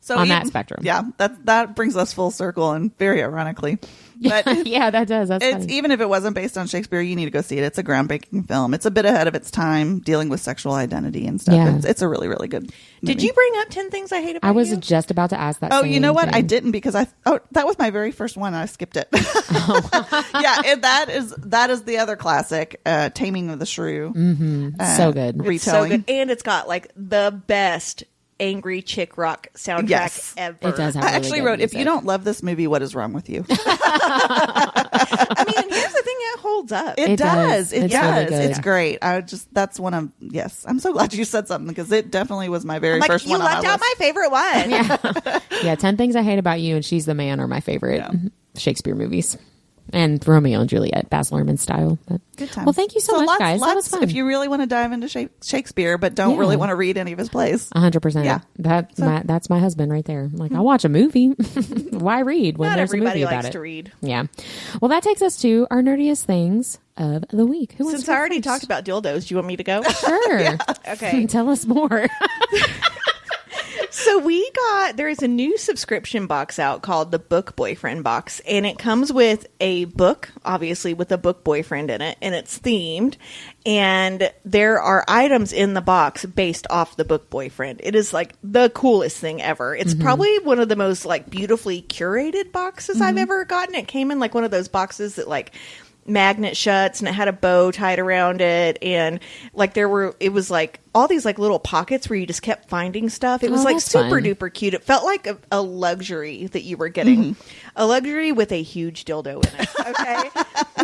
So on that spectrum. Yeah, that brings us full circle, and very ironically. But yeah, that does. That's it's funny. Even if it wasn't based on Shakespeare, you need to go see it. It's a groundbreaking film. It's a bit ahead of its time, dealing with sexual identity and stuff. Yeah. It's a really, really good movie. Did you bring up 10 Things I Hate About You? I was just about to ask that. Oh, you know what? thing. I didn't, because that was my very first one. And I skipped it. Yeah, that is the other classic, Taming of the Shrew. Mm-hmm. So good. Retelling. It's so good, and it's got like the best angry chick rock soundtrack ever. It does have I really actually good wrote, music. if you don't love this movie, what is wrong with you? I mean, here's the thing, it holds up. It does. It It's does. really good. It's great. That's one of, yes. I'm so glad you said something, because it definitely was my very I'm like, first you one on left my out list. my favorite one. Yeah, 10 Things I Hate About You and She's the Man are my favorite Shakespeare movies. And Romeo and Juliet, Baz Luhrmann style. But, Good times. well, thank you so much, guys. That was fun. If you really want to dive into Shakespeare, but don't really want to read any of his plays. 100%. Yeah. That's my husband right there. Like, I'll watch a movie. Why read when Not there's a movie everybody about likes it? to read. Yeah. Well, that takes us to our nerdiest things of the week. Who wants Since to go I already first? talked about dildos, do you want me to go? Sure. Okay. Tell us more. So there is a new subscription box out called the Book Boyfriend box, and it comes with a book, obviously with a book boyfriend in it, and it's themed, and there are items in the box based off the book boyfriend. It is like the coolest thing ever. It's probably one of the most like beautifully curated boxes I've ever gotten. It came in like one of those boxes that like magnet shuts, and it had a bow tied around it, and like it was like all these like little pockets where you just kept finding stuff. It was like that's super fun. duper cute. It felt like a luxury that you were getting, a luxury with a huge dildo in it. Okay,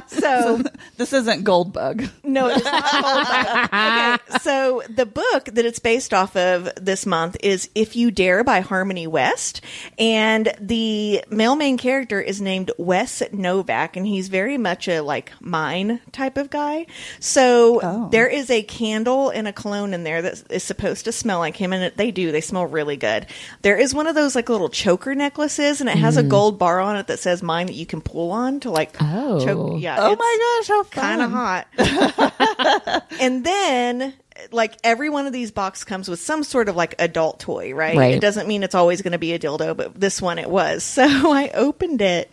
so This isn't Goldbug. no, it's not Goldbug. Okay, so the book that it's based off of this month is If You Dare by Harmony West, and the male main character is named Wes Novak, and he's very much a like mine type of guy. So there is a candle and a cologne in there that is supposed to smell like him, and they smell really good. There is one of those like little choker necklaces, and it has a gold bar on it that says mine that you can pull on to like choke. Yeah. Oh my gosh, how fun. Kind of hot. And then like every one of these boxes comes with some sort of like adult toy, right? It doesn't mean it's always going to be a dildo, but this one it was. So I opened it,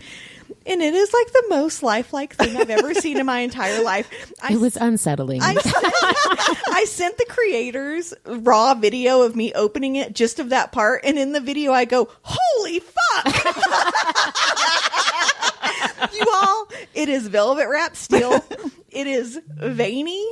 and it is like the most lifelike thing I've ever seen in my entire life. It was unsettling. I sent the creators raw video of me opening it, just of that part, and in the video I go, holy fuck! You all, it is velvet wrapped steel. It is veiny.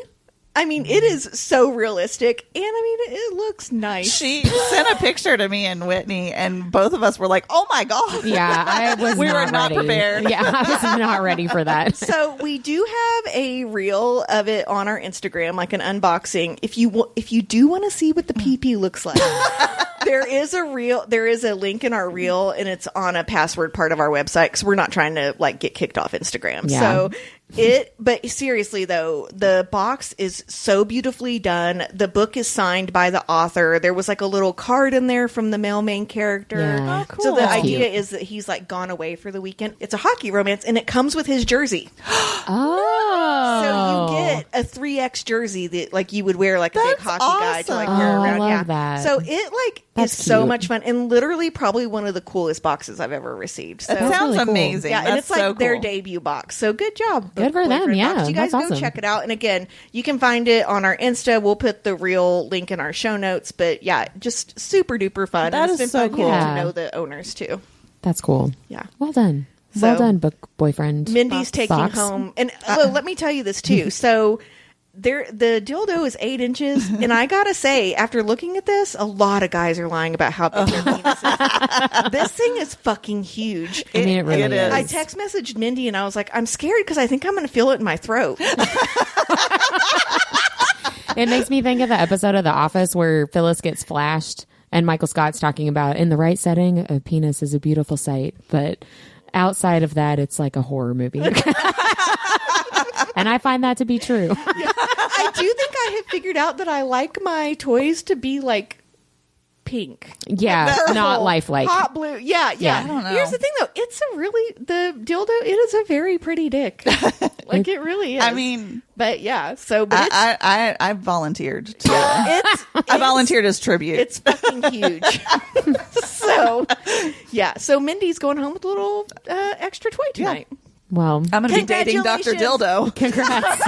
I mean, it is so realistic, and I mean, it looks nice. She sent a picture to me and Whitney, and both of us were like, "Oh my god!" Yeah, I was. We not were not ready. prepared. Yeah, I was not ready for that. So we do have a reel of it on our Instagram, like an unboxing. If you do want to see what the PP looks like, there is a link in our reel, and it's on a password part of our website, because we're not trying to like get kicked off Instagram. Yeah. So but seriously though, the box is so beautifully done. The book is signed by the author. There was like a little card in there from the male main character. Yeah. Oh, cool. So the That's idea cute. is that he's like gone away for the weekend. It's a hockey romance, and it comes with his jersey. Oh, So you get a 3X jersey that like you would wear like a big That's hockey guy to like awesome. wear Oh, I around. love Yeah. that. So it like That's is so cute. much fun, and literally probably one of the coolest boxes I've ever received. So That sounds really cool. amazing. yeah, and That's it's like so their cool. debut box. So good job. Good for them, Boyfriend yeah, Box. You guys that's go awesome. check it out. And again, you can find it on our Insta. We'll put the real link in our show notes. But yeah, just super duper fun. That And is it's so been fun getting cool. to know the owners too. that's cool. Yeah. Well done. So- Well done, book boyfriend. Mindy's taking Box. home, and let me tell you this too. So the dildo is 8 inches, and I gotta say, after looking at this, a lot of guys are lying about how big their penis is. This thing is fucking huge. I mean, it really is. I text messaged Mindy, and I was like, I'm scared because I think I'm going to feel it in my throat. It makes me think of the episode of The Office where Phyllis gets flashed and Michael Scott's talking about in the right setting, a penis is a beautiful sight. But outside of that, it's like a horror movie. And I find that to be true. I do think I have figured out that I like my toys to be like pink. Yeah, Purple, not lifelike. hot blue. Yeah. I don't know. Here's the thing though, the dildo, it is a very pretty dick. Like it really is. I mean, but yeah, so but I volunteered to. I volunteered as tribute. It's fucking huge. So yeah, so Mindy's going home with a little extra toy tonight. Well, I'm going to be dating Dr. Dildo. congrats.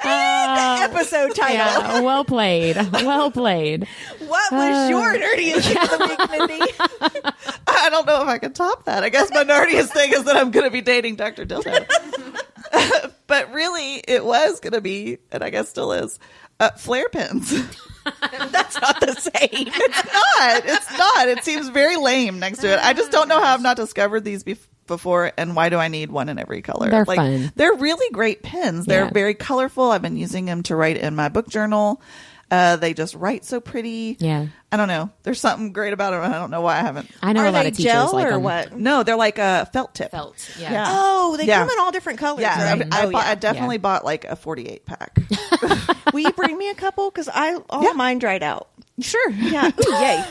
Episode title. Yeah, well played. Well played. What was your nerdiest thing of the week, Mindy? I don't know if I can top that. I guess my nerdiest thing is that I'm going to be dating Dr. Dildo. But really, it was going to be, and I guess still is, flare pins. That's not the same. It's not. It seems very lame next to it. I just don't know how I've not discovered these before, and why do I need one in every color? They're fun. They're really great pins. They're very colorful. I've been using them to write in my book journal. They just write so pretty. Yeah. I don't know. There's something great about them. I don't know why I haven't. I know Are a lot they of teachers gel like or them. what? No, they're like a felt tip. Felt. Yeah. Yeah. Oh, they Yeah. come in all different colors. Yeah, right? I definitely bought like a 48 pack. Will you bring me a couple? Because all mine dried out. Sure. Yeah. Ooh, yay.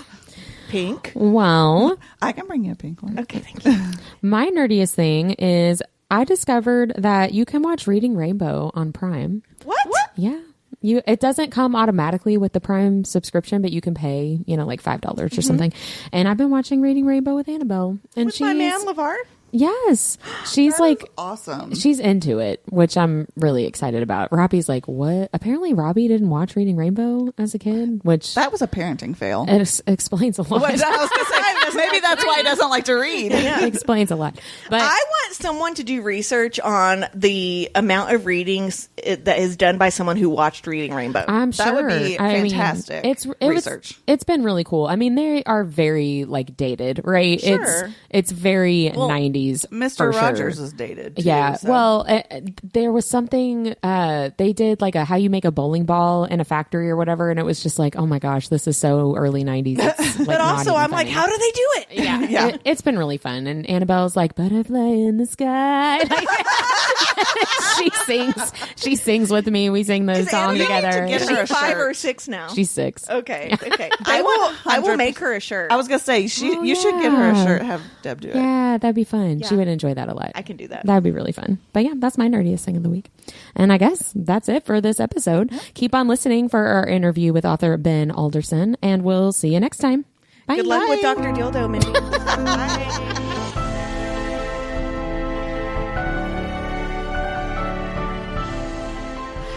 Pink. Well, I can bring you a pink one. Okay, thank you. my nerdiest thing is I discovered that you can watch Reading Rainbow on Prime. What? Yeah. It doesn't come automatically with the Prime subscription, but you can pay, like $5 or something. And I've been watching Reading Rainbow with Annabelle. And With my man, LeVar? Yes. She's like awesome. She's into it, which I'm really excited about. Robbie's like, what? Apparently Robbie didn't watch Reading Rainbow as a kid, which That was a parenting fail. it explains a lot. I was gonna say, maybe that's why he doesn't like to read. It explains a lot. But I want someone to do research on the amount of readings that is done by someone who watched Reading Rainbow. I'm sure That would be fantastic research. It's been really cool. I mean, they are very like dated, right? Sure. It's very 90s. Mr. for Rogers sure. is dated. Too, Yeah. so. Well, there was something they did like a how you make a bowling ball in a factory or whatever, and it was just like, oh my gosh, this is so early 90s. It's, like, but also, I'm like, how do they do it? Yeah, Yeah. It's been really fun. And Annabelle's like, butterfly in the sky. She sings with me. We sing the song together. get Is her she a 5 shirt. or 6 now? She's 6. Okay. I will make her a shirt. I was gonna say you should get her a shirt. Have Deb do it. Yeah, that'd be fun. She Yeah. would enjoy that a lot. I can do that. That would be really fun. But yeah, that's my nerdiest thing of the week. And I guess that's it for this episode. Keep on listening for our interview with author Ben Alderson, and we'll see you next time. Bye. Good luck with Dr. Dildo, Mindy. Bye.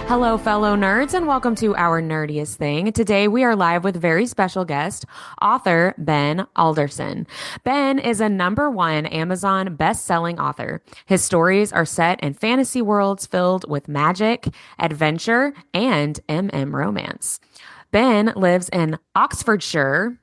Hello, fellow nerds, and welcome to our nerdiest thing. Today, we are live with very special guest, author Ben Alderson. Ben is a #1 Amazon best-selling author. His stories are set in fantasy worlds filled with magic, adventure, and romance. Ben lives in Oxfordshire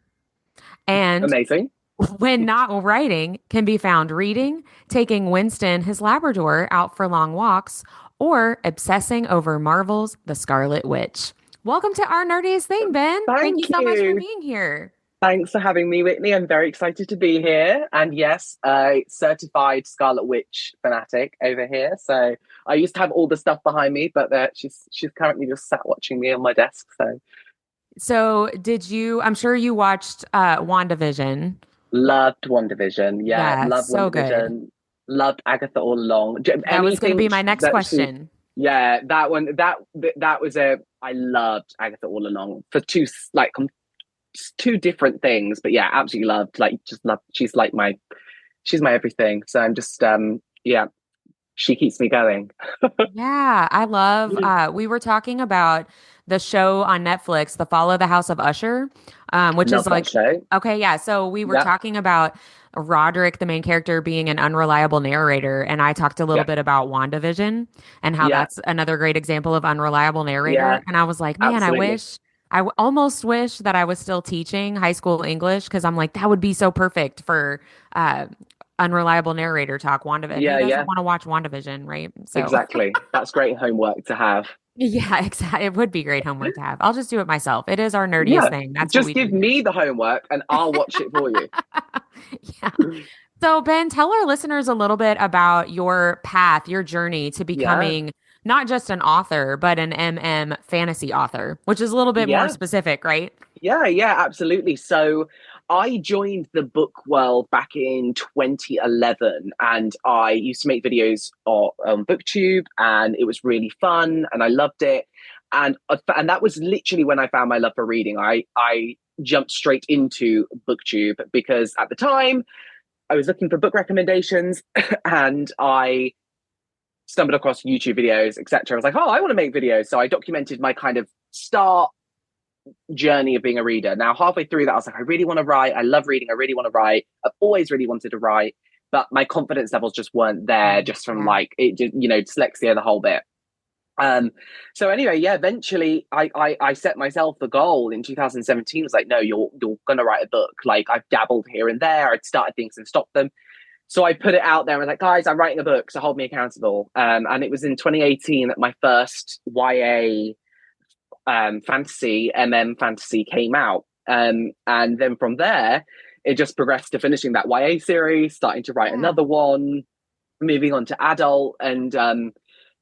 and amazing. when not writing, can be found reading, taking Winston, his Labrador, out for long walks, or obsessing over Marvel's The Scarlet Witch. Welcome to our nerdiest thing, Ben. Thank you so much for you. being here. Thanks for having me, Whitney. I'm very excited to be here. And yes, a certified Scarlet Witch fanatic over here. So I used to have all the stuff behind me, but she's currently just sat watching me on my desk. So did you, I'm sure you watched WandaVision. Loved WandaVision. Yeah, loved so WandaVision. good. Loved Agatha all along. That was going to be my next question. That one, that was I loved Agatha all along for two different things, but yeah, absolutely loved, she's my everything. So I'm just, she keeps me going. Yeah, I love, we were talking about the show on Netflix, The Fall of the House of Usher, which is like, okay, yeah. So we were talking about Roderick, the main character, being an unreliable narrator. And I talked a little bit about WandaVision and how that's another great example of unreliable narrator. Yeah. And I was like, man, absolutely. I almost wish that I was still teaching high school English, because I'm like, that would be so perfect for unreliable narrator talk, WandaVision. Yeah, Who doesn't yeah, want to watch WandaVision, right? So exactly. That's great homework to have. yeah, exactly. It would be great homework to have. I'll just do it myself. It is our nerdiest Yeah, thing. That's what just we do give here. me the homework and I'll watch it for you. Yeah. So, Ben, tell our listeners a little bit about your path, your journey to Yeah, becoming not just an author, but an fantasy author, which is a little bit more yeah. specific, right? Yeah, yeah, absolutely. So I joined the book world back in 2011 and I used to make videos on BookTube and it was really fun and I loved it. And that was literally when I found my love for reading. I jumped straight into BookTube because at the time I was looking for book recommendations and I stumbled across YouTube videos, etc. I was like, oh, I want to make videos. So I documented my kind of start journey of being a reader. Now, halfway through that, I was like, I really want to write. I love reading. I really want to write. I've always really wanted to write, but my confidence levels just weren't there just from like it, dyslexia, the whole bit. So anyway, yeah, eventually I set myself the goal in 2017. I was like, no, you're going to write a book. Like I've dabbled here and there. I'd started things and stopped them. So I put it out there and was like, guys, I'm writing a book, so hold me accountable. And it was in 2018 that my first YA fantasy, fantasy came out. And then from there, it just progressed to finishing that YA series, starting to write another one, moving on to adult. And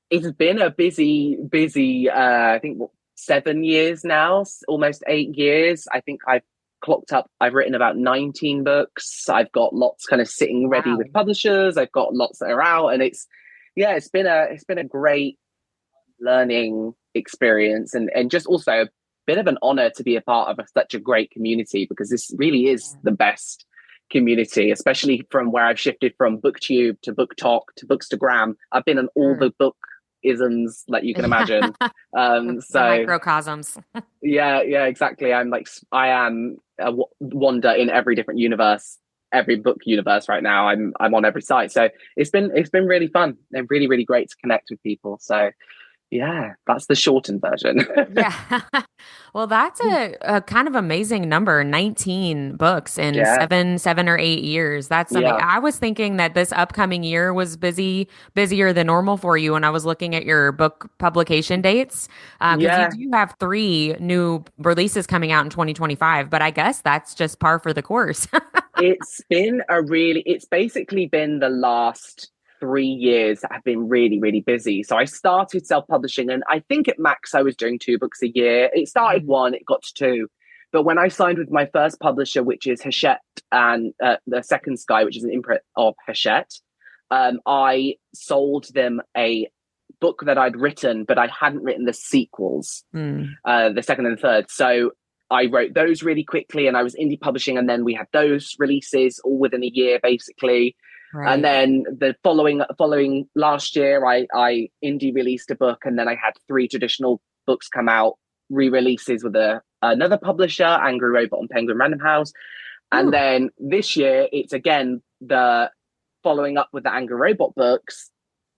it's been a busy, I think, 7 years now, almost 8 years. I think I've written about 19 books. I've got lots kind of sitting ready with publishers. I've got lots that are out. And it's been a great learning experience and just also a bit of an honor to be a part of such a great community, because this really is the best community, especially from where I've shifted from BookTube to BookTok to Bookstagram. I've been on all the book isms that you can imagine. The So microcosms. yeah, exactly. I am a wander in every different universe, every book universe right now. I'm on every site. So it's been really fun and really, really great to connect with people. So yeah, that's the shortened version. Yeah. Well, that's a kind of amazing number, 19 books in Yeah. 7 or 8 years. That's something. Yeah. I was thinking that this upcoming year was busier than normal for you when I was looking at your book publication dates. Because you do have 3 new releases coming out in 2025, but I guess that's just par for the course. It's basically been the last 3 years that have been really, really busy. So I started self-publishing and I think at max I was doing 2 books a year. It started 1, it got to 2. But when I signed with my first publisher, which is Hachette, and the Second Sky, which is an imprint of Hachette, I sold them a book that I'd written, but I hadn't written the sequels, the second and third. So I wrote those really quickly and I was indie publishing. And then we had those releases all within a year, basically. Right. And then the following last year, I indie released a book, and then I had 3 traditional books come out, re-releases with another publisher, Angry Robot and Penguin Random House. And then this year, it's again the following up with the Angry Robot books,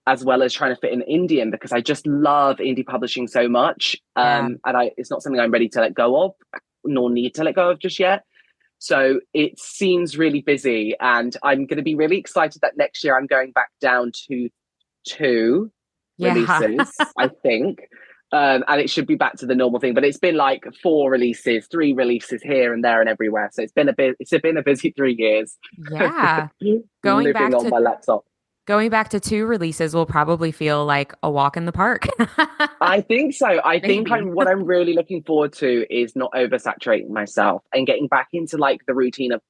as well as trying to fit in Indian, because I just love indie publishing so much. And it's not something I'm ready to let go of, nor need to let go of just yet. So it seems really busy, and I'm going to be really excited that next year I'm going back down to 2 releases, I think. And it should be back to the normal thing, but it's been like 4 releases, 3 releases here and there and everywhere. So it's been a busy 3 years. Yeah. Living on my laptop. Going back to 2 releases will probably feel like a walk in the park. I think so. I think what I'm really looking forward to is not oversaturating myself and getting back into like the routine of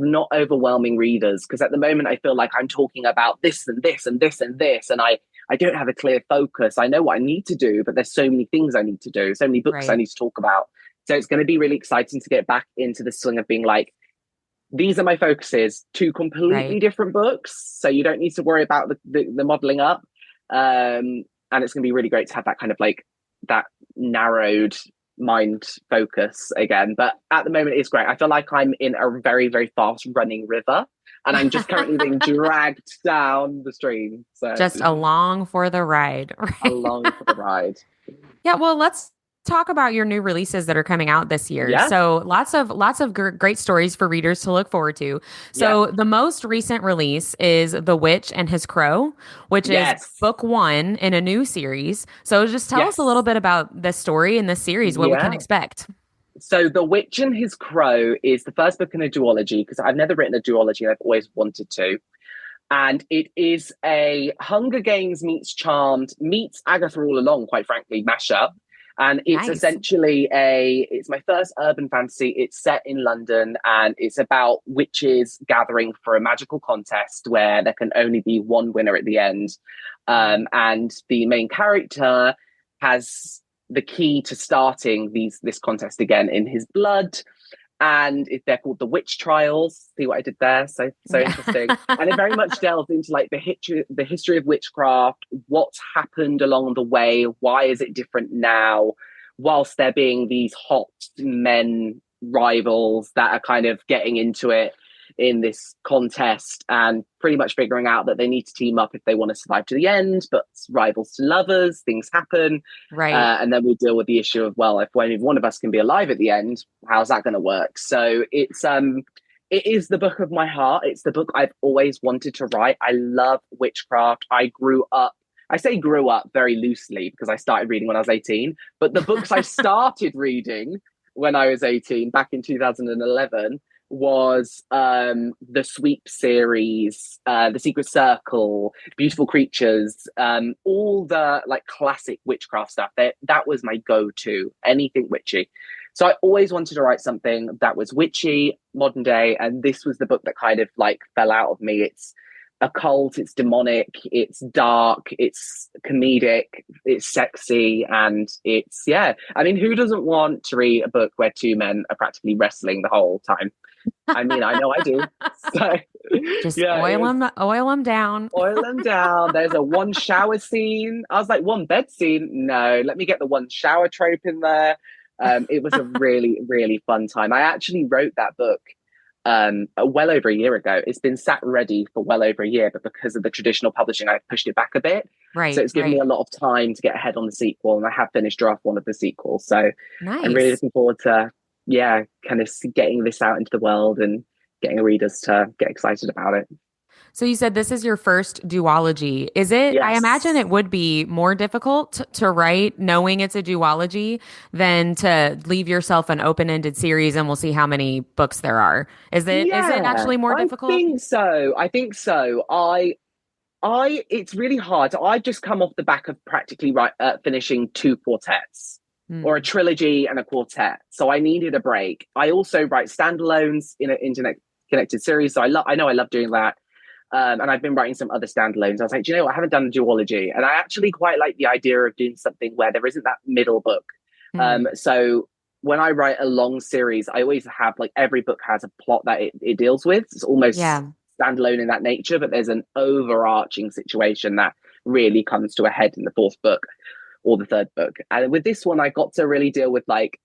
not overwhelming readers. Because at the moment I feel like I'm talking about this and this and this and this, and I don't have a clear focus. I know what I need to do, but there's so many things I need to do, so many books I need to talk about. So it's going to be really exciting to get back into the swing of being like, these are my focuses, 2 completely different books. So you don't need to worry about the modeling up. And it's going to be really great to have that kind of like that narrowed mind focus again. But at the moment, it's great. I feel like I'm in a very, very fast running river, and I'm just currently being dragged down the stream. So just along for the ride. Along for the ride. Yeah, well, let's talk about your new releases that are coming out this year. Yeah. So lots of great stories for readers to look forward to. So the most recent release is The Witch and His Crow, which is Yes. book 1 in a new series. So just tell us a little bit about this story and this series, what we can expect. So The Witch and His Crow is the first book in a duology, because I've never written a duology and I've always wanted to. And it is a Hunger Games meets Charmed meets Agatha All Along, quite frankly, mashup. And it's essentially it's my first urban fantasy. It's set in London and it's about witches gathering for a magical contest where there can only be one winner at the end. And the main character has the key to starting this contest again in his blood. And they're called the Witch Trials. See what I did there? So interesting. And it very much delves into like the history of witchcraft, what's happened along the way, why is it different now, whilst there being these hot men rivals that are kind of getting into it in this contest and pretty much figuring out that they need to team up if they want to survive to the end, but rivals to lovers, things happen. Right. And then we deal with the issue of, well, if one of us can be alive at the end, how's that going to work? So it is the book of my heart. It's the book I've always wanted to write. I love witchcraft. I say grew up very loosely because I started reading when I was 18, but the books I started reading when I was 18, back in 2011, was the Sweep series, The Secret Circle, Beautiful Creatures, all the like classic witchcraft stuff. That was my go-to, anything witchy. So I always wanted to write something that was witchy, modern day, and this was the book that kind of like fell out of me. It's occult, it's demonic, it's dark, it's comedic, it's sexy, and it's I mean, who doesn't want to read a book where two men are practically wrestling the whole time? I mean, I know I do. So just oil them down. Oil them down. There's a one shower scene. I was like, one bed scene? No, let me get the one shower trope in there. It was a really, really fun time. I actually wrote that book well over a year ago. It's been sat ready for well over a year, but because of the traditional publishing, I've pushed it back a bit. Right. So it's given me a lot of time to get ahead on the sequel, and I have finished draft 1 of the sequel. So I'm really looking forward to kind of getting this out into the world and getting readers to get excited about it. So you said this is your first duology. Is it? Yes. I imagine it would be more difficult to write knowing it's a duology than to leave yourself an open-ended series and we'll see how many books there are. Is it actually more difficult? I think so. It's really hard. I've just come off the back of practically finishing 2 quartets. Or a trilogy and a quartet. So I needed a break. I also write standalones in an internet-connected series. So I know I love doing that. And I've been writing some other standalones. I was like, do you know what? I haven't done a duology. And I actually quite like the idea of doing something where there isn't that middle book. So when I write a long series, I always have, like, every book has a plot that it deals with. It's almost standalone in that nature, but there's an overarching situation that really comes to a head in the 4th book or the 3rd book. And with this one, I got to really deal with like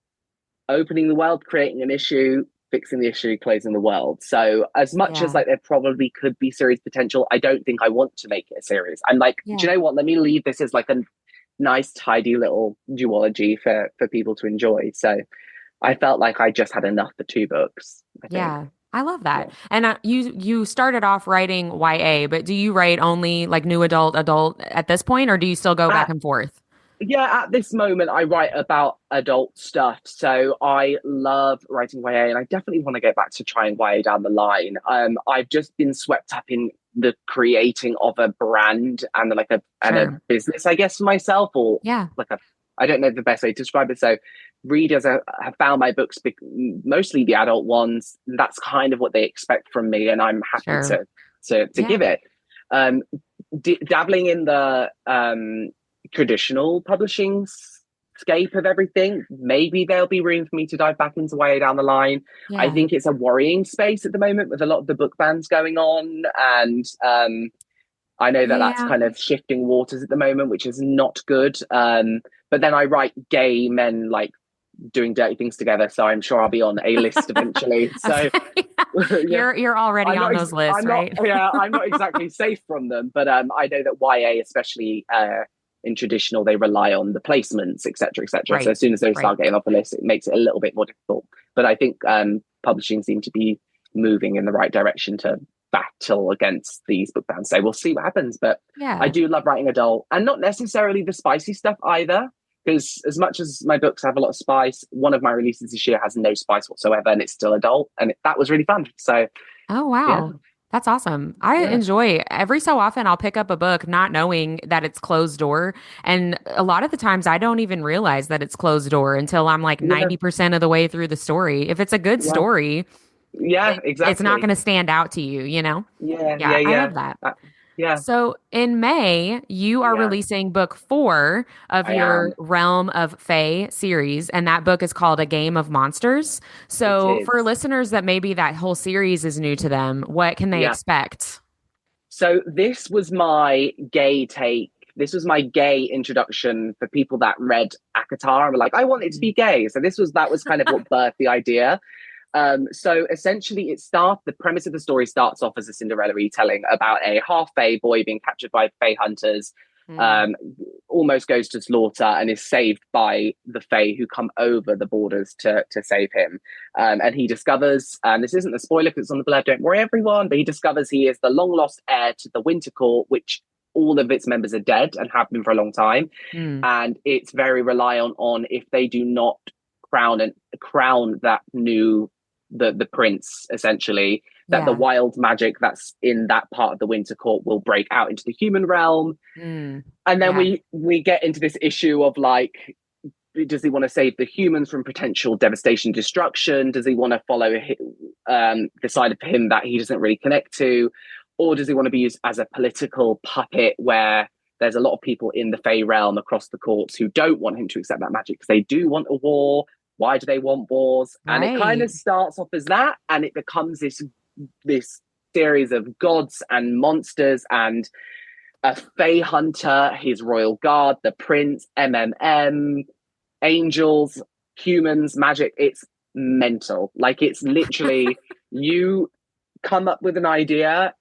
opening the world, creating an issue, fixing the issue, closing the world. So as much as like there probably could be series potential, I don't think I want to make it a series. I'm like, do you know what? Let me leave this as like a nice, tidy little duology for people to enjoy. So I felt like I just had enough for 2 books, I think. Yeah. I love that. And you started off writing YA, but do you write only like new adult at this point, or do you still go back and forth? Yeah, at this moment, I write about adult stuff. So I love writing YA, and I definitely want to get back to trying YA down the line. I've just been swept up in the creating of a brand and like a business, I guess, for myself, or like I don't know the best way to describe it. So readers have found my books, mostly the adult ones. That's kind of what they expect from me, and I'm happy to give it. Dabbling in the traditional publishing scape of everything, maybe there'll be room for me to dive back into YA down the line. I think it's a worrying space at the moment with a lot of the book bans going on, and I know that that's kind of shifting waters at the moment, which is not good. But then I write gay men like doing dirty things together, so I'm sure I'll be on a list eventually. So you're already on those lists, right? I'm not exactly safe from them, but I know that YA especially in traditional, they rely on the placements, etc., etc. Right. So as soon as those Right. start getting off the list, it makes it a little bit more difficult. But I think publishing seem to be moving in the right direction to battle against these book bans. So we'll see what happens. But Yeah. I do love writing adult, and not necessarily the spicy stuff either. Because as much as my books have a lot of spice, one of my releases this year has no spice whatsoever, and it's still adult, and that was really fun. So, Oh, wow. yeah. That's awesome. I enjoy every so often I'll pick up a book not knowing that it's closed door. And a lot of the times I don't even realize that it's closed door until I'm like 90% of the way through the story. If it's a good story, exactly. it's not going to stand out to you, you know? Yeah. I love that. Yeah. So in May, you are releasing book 4 of your Realm of Fae series, and that book is called A Game of Monsters. So for listeners that maybe that whole series is new to them, what can they expect? So this was my gay take. This was my gay introduction for people that read ACOTAR and were like, I want it to be gay. So that was kind of what birthed the idea. So essentially the premise of the story starts off as a Cinderella retelling about a half-fae boy being captured by fae hunters, almost goes to slaughter and is saved by the fae who come over the borders to save him. And he discovers, and this isn't a spoiler because it's on the blurb, don't worry everyone, but he discovers he is the long-lost heir to the Winter Court, which all of its members are dead and have been for a long time. And it's very reliant on if they do not crown that new the prince, essentially, that the wild magic that's in that part of the Winter Court will break out into the human realm. And then we get into this issue of like, does he want to save the humans from potential devastation, destruction? Does he want to follow the side of him that he doesn't really connect to? Or does he want to be used as a political puppet where there's a lot of people in the Fae realm across the courts who don't want him to accept that magic because they do want a war. Why do they want wars? And it kind of starts off as that, and it becomes this series of gods and monsters and a Fae hunter, his royal guard, the prince, angels, humans, magic. It's mental. Like, it's literally you come up with an idea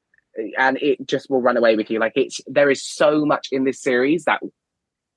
and it just will run away with you. Like, there is so much in this series that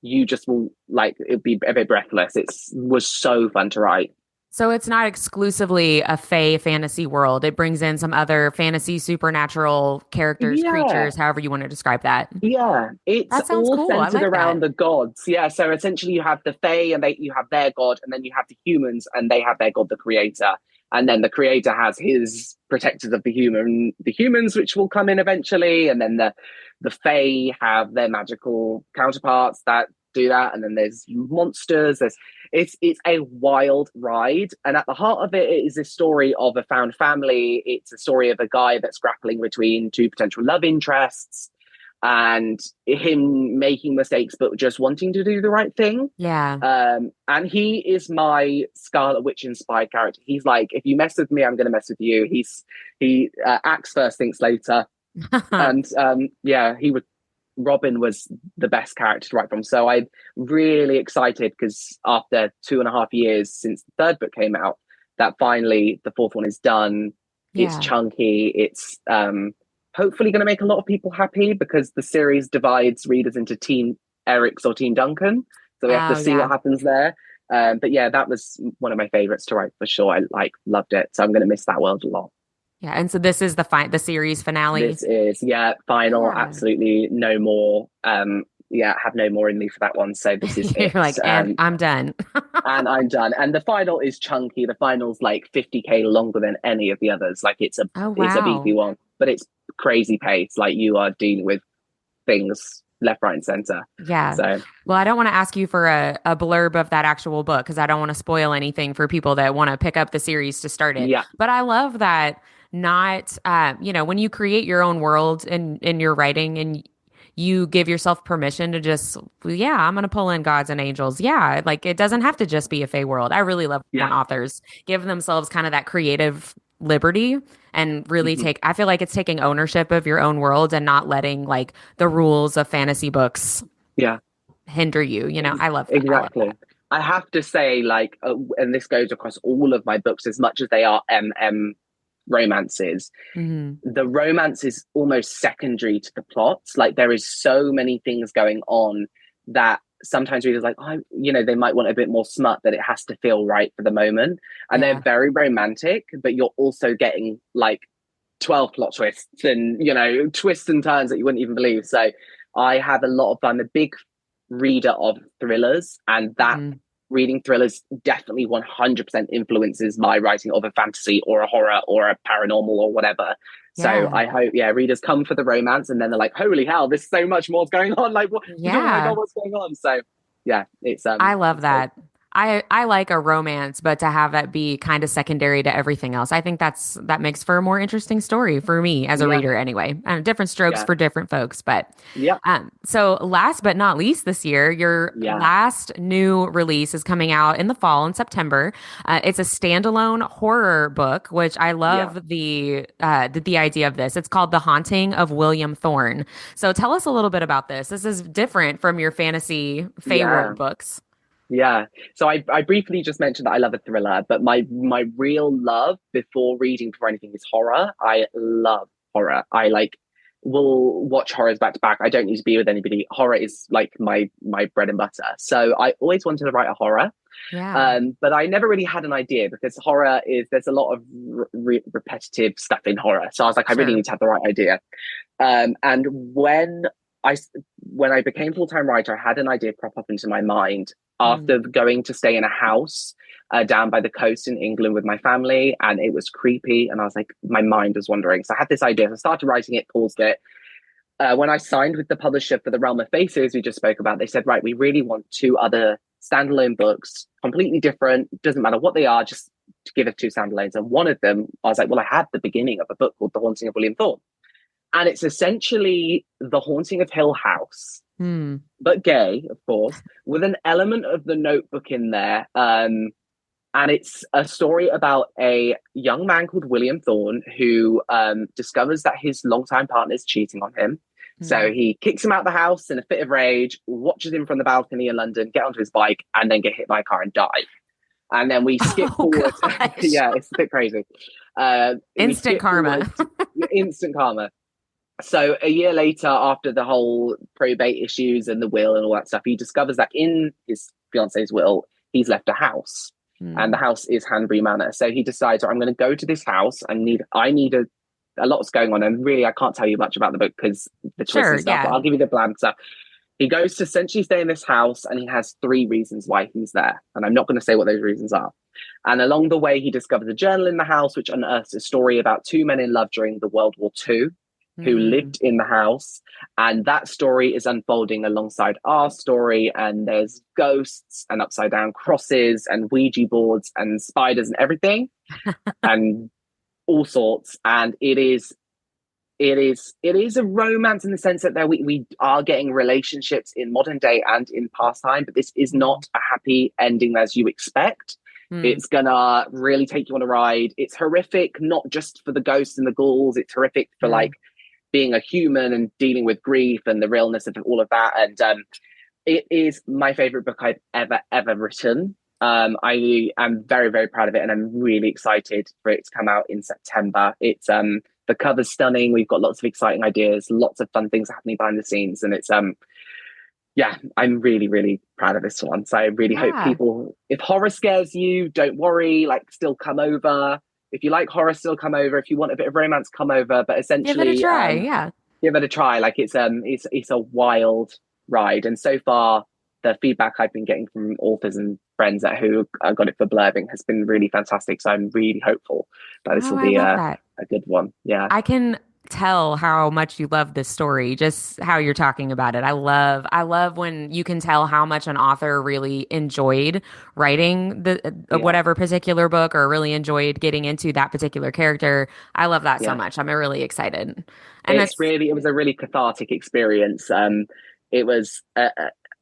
you just will, like, it'd be a bit breathless. It was so fun to write. So it's not exclusively a Fae fantasy world. It brings in some other fantasy supernatural characters, creatures, however you want to describe that. Yeah, it's all cool. Centered around the gods. Yeah, so essentially you have the Fae and you have their god, and then you have the humans and they have their god, the creator. And then the creator has his protectors of the humans, which will come in eventually. And then the Fae have their magical counterparts that do that. And then there's monsters. It's a wild ride. And at the heart of it is this story of a found family. It's a story of a guy that's grappling between two potential love interests and him making mistakes, but just wanting to do the right thing. Yeah. And he is my Scarlet Witch inspired character. He's like, if you mess with me, I'm going to mess with you. He acts first, thinks later. And Robin was the best character to write from. So I'm really excited because after 2.5 years since the third book came out, that finally the fourth one is done. Yeah. It's chunky. It's hopefully going to make a lot of people happy because the series divides readers into Team Eric's or Team Duncan. So we have to see what happens there. But yeah, that was one of my favorites to write for sure. I loved it. So I'm going to miss that world a lot. Yeah, and so this is the series finale. This is final. Yeah. Absolutely no more. Have no more in me for that one. So this is You're it. Like, and I'm done. And I'm done. And the final is chunky. The final's like 50k longer than any of the others. Like it's a beefy one, but it's crazy pace. Like you are dealing with things left, right, and center. Yeah. So, well, I don't want to ask you for a blurb of that actual book because I don't want to spoil anything for people that want to pick up the series to start it. Yeah. But I love that. Not, when you create your own world in your writing and you give yourself permission to just, I'm going to pull in gods and angels. Yeah. Like it doesn't have to just be a Fae world. I really love when authors give themselves kind of that creative liberty and really I feel like it's taking ownership of your own world and not letting like the rules of fantasy books hinder you. I love that. Exactly. I have to say, like, and this goes across all of my books as much as they are romances. The romance is almost secondary to the plots. Like there is so many things going on that sometimes readers like, oh, you know, they might want a bit more smut, that it has to feel right for the moment. And they're very romantic, but you're also getting like 12 plot twists and, you know, twists and turns that you wouldn't even believe. So I have a lot of fun. I'm a big reader of thrillers, and that reading thrillers definitely 100% influences my writing of a fantasy or a horror or a paranormal or whatever. So I hope, readers come for the romance and then they're like, holy hell, there's so much more going on. Like, what? Oh my God, what's going on? So yeah, it's I love it's that. I like a romance, but to have that be kind of secondary to everything else, I think that makes for a more interesting story for me as a reader anyway. And different strokes for different folks. But so last but not least this year, your last new release is coming out in the fall in September. It's a standalone horror book, which I love the idea of this. It's called The Haunting of William Thorne. So tell us a little bit about this. This is different from your fantasy favorite books. Yeah. So I briefly just mentioned that I love a thriller, but my real love before anything is horror. I love horror. I will watch horrors back to back. I don't need to be with anybody. Horror is like my bread and butter. So I always wanted to write a horror. But I never really had an idea, because there's a lot of repetitive stuff in horror. So I was like, I really need to have the right idea. And when I became full-time writer, I had an idea crop up into my mind after going to stay in a house down by the coast in England with my family, and it was creepy, and I was like, my mind was wandering. So I had this idea. So I started writing it, paused it. When I signed with the publisher for the Realm of Fae series we just spoke about, they said, right, we really want 2 other standalone books, completely different, doesn't matter what they are, just to give us 2 standalones. And one of them, I was like, well, I had the beginning of a book called The Haunting of William Thorne. And it's essentially The Haunting of Hill House, but gay, of course, with an element of The Notebook in there. And it's a story about a young man called William Thorne who discovers that his longtime partner is cheating on him. So he kicks him out the house in a fit of rage, watches him from the balcony in London, get onto his bike, and then get hit by a car and die. And then we skip forward. Yeah, it's a bit crazy. Instant karma. Instant karma. So a year later, after the whole probate issues and the will and all that stuff, he discovers that in his fiance's will, he's left a house. And the house is Hanbury Manor. So he decides, I'm going to go to this house. I need a lot's going on. And really, I can't tell you much about the book because the twists and stuff, but I'll give you the bland stuff. He goes to essentially stay in this house, and he has 3 reasons why he's there. And I'm not going to say what those reasons are. And along the way, he discovers a journal in the house, which unearths a story about 2 men in love during the World War II. Who lived in the house, and that story is unfolding alongside our story, and there's ghosts and upside down crosses and Ouija boards and spiders and everything and all sorts. And it is a romance in the sense that we are getting relationships in modern day and in past time, but this is not a happy ending as you expect. It's gonna really take you on a ride. It's horrific, not just for the ghosts and the ghouls, it's horrific for like being a human and dealing with grief and the realness of all of that. And it is my favorite book I've ever written. I am very, very proud of it, and I'm really excited for it to come out in September. It's the cover's stunning. We've got lots of exciting ideas, lots of fun things happening behind the scenes, and it's I'm really, really proud of this one. So I really hope people, if horror scares you, don't worry, like still come over. If you like horror, still come over. If you want a bit of romance, come over. But essentially, give it a try. Give it a try. Like it's a wild ride. And so far, the feedback I've been getting from authors and friends who got it for blurbing has been really fantastic. So I'm really hopeful that this will be a good one. Yeah, I can tell how much you love this story, just how you're talking about it. I love when you can tell how much an author really enjoyed writing whatever particular book, or really enjoyed getting into that particular character. I love that so much. I'm really excited. And it was a really cathartic experience. It was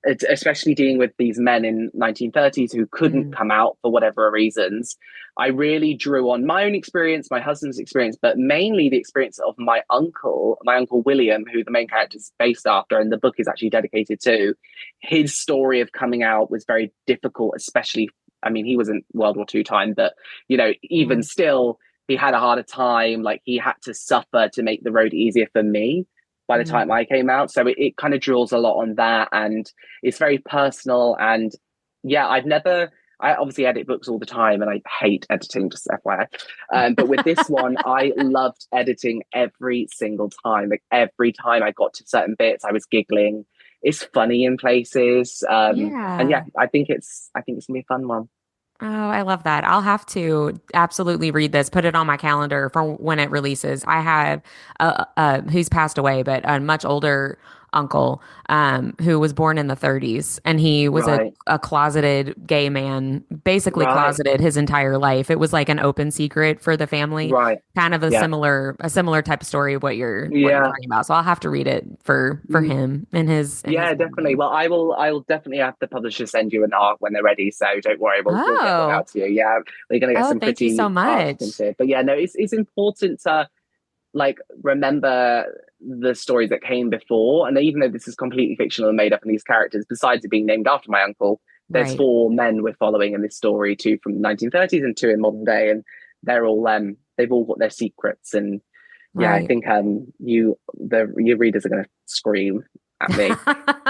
especially dealing with these men in 1930s who couldn't come out for whatever reasons. I really drew on my own experience, my husband's experience, but mainly the experience of my uncle William, who the main character is based after, and the book is actually dedicated to. His story of coming out was very difficult, especially, I mean, he was in World War II time, but, you know, even still, he had a harder time. Like, he had to suffer to make the road easier for me. by the time I came out. So it kind of draws a lot on that, and it's very personal. And yeah, I obviously edit books all the time, and I hate editing, just FYI. But with this one, I loved editing every single time. Like every time I got to certain bits, I was giggling. It's funny in places. And yeah, I think it's gonna be a fun one. Oh, I love that. I'll have to absolutely read this, put it on my calendar for when it releases. I have who's passed away, but a much older uncle who was born in the 30s, and he was a closeted gay man, basically closeted his entire life. It was like an open secret for the family. Right. Kind of a similar type of story of what you're talking about. So I'll have to read it for him and his definitely. Well, I will definitely have the publisher send you an art when they're ready, so don't worry, we'll get them out to you. Yeah, we're gonna get some thank pretty you so much. But yeah, no, it's important to like remember the stories that came before, and even though this is completely fictional and made up in these characters, besides it being named after my uncle, there's 4 men we're following in this story, 2 from the 1930s and 2 in modern day, and they're all they've all got their secrets. And yeah, I think your readers are going to scream at me.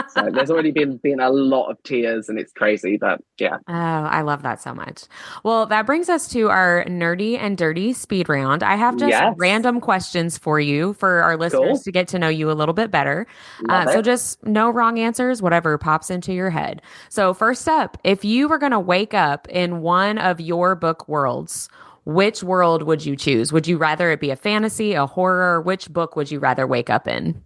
So there's already been a lot of tears, and it's crazy, but yeah. Oh, I love that so much. Well, that brings us to our nerdy and dirty speed round. I have just random questions for you, for our listeners to get to know you a little bit better. So just no wrong answers, whatever pops into your head. So first up, if you were going to wake up in one of your book worlds, which world would you choose? Would you rather it be a fantasy, a horror? Which book would you rather wake up in?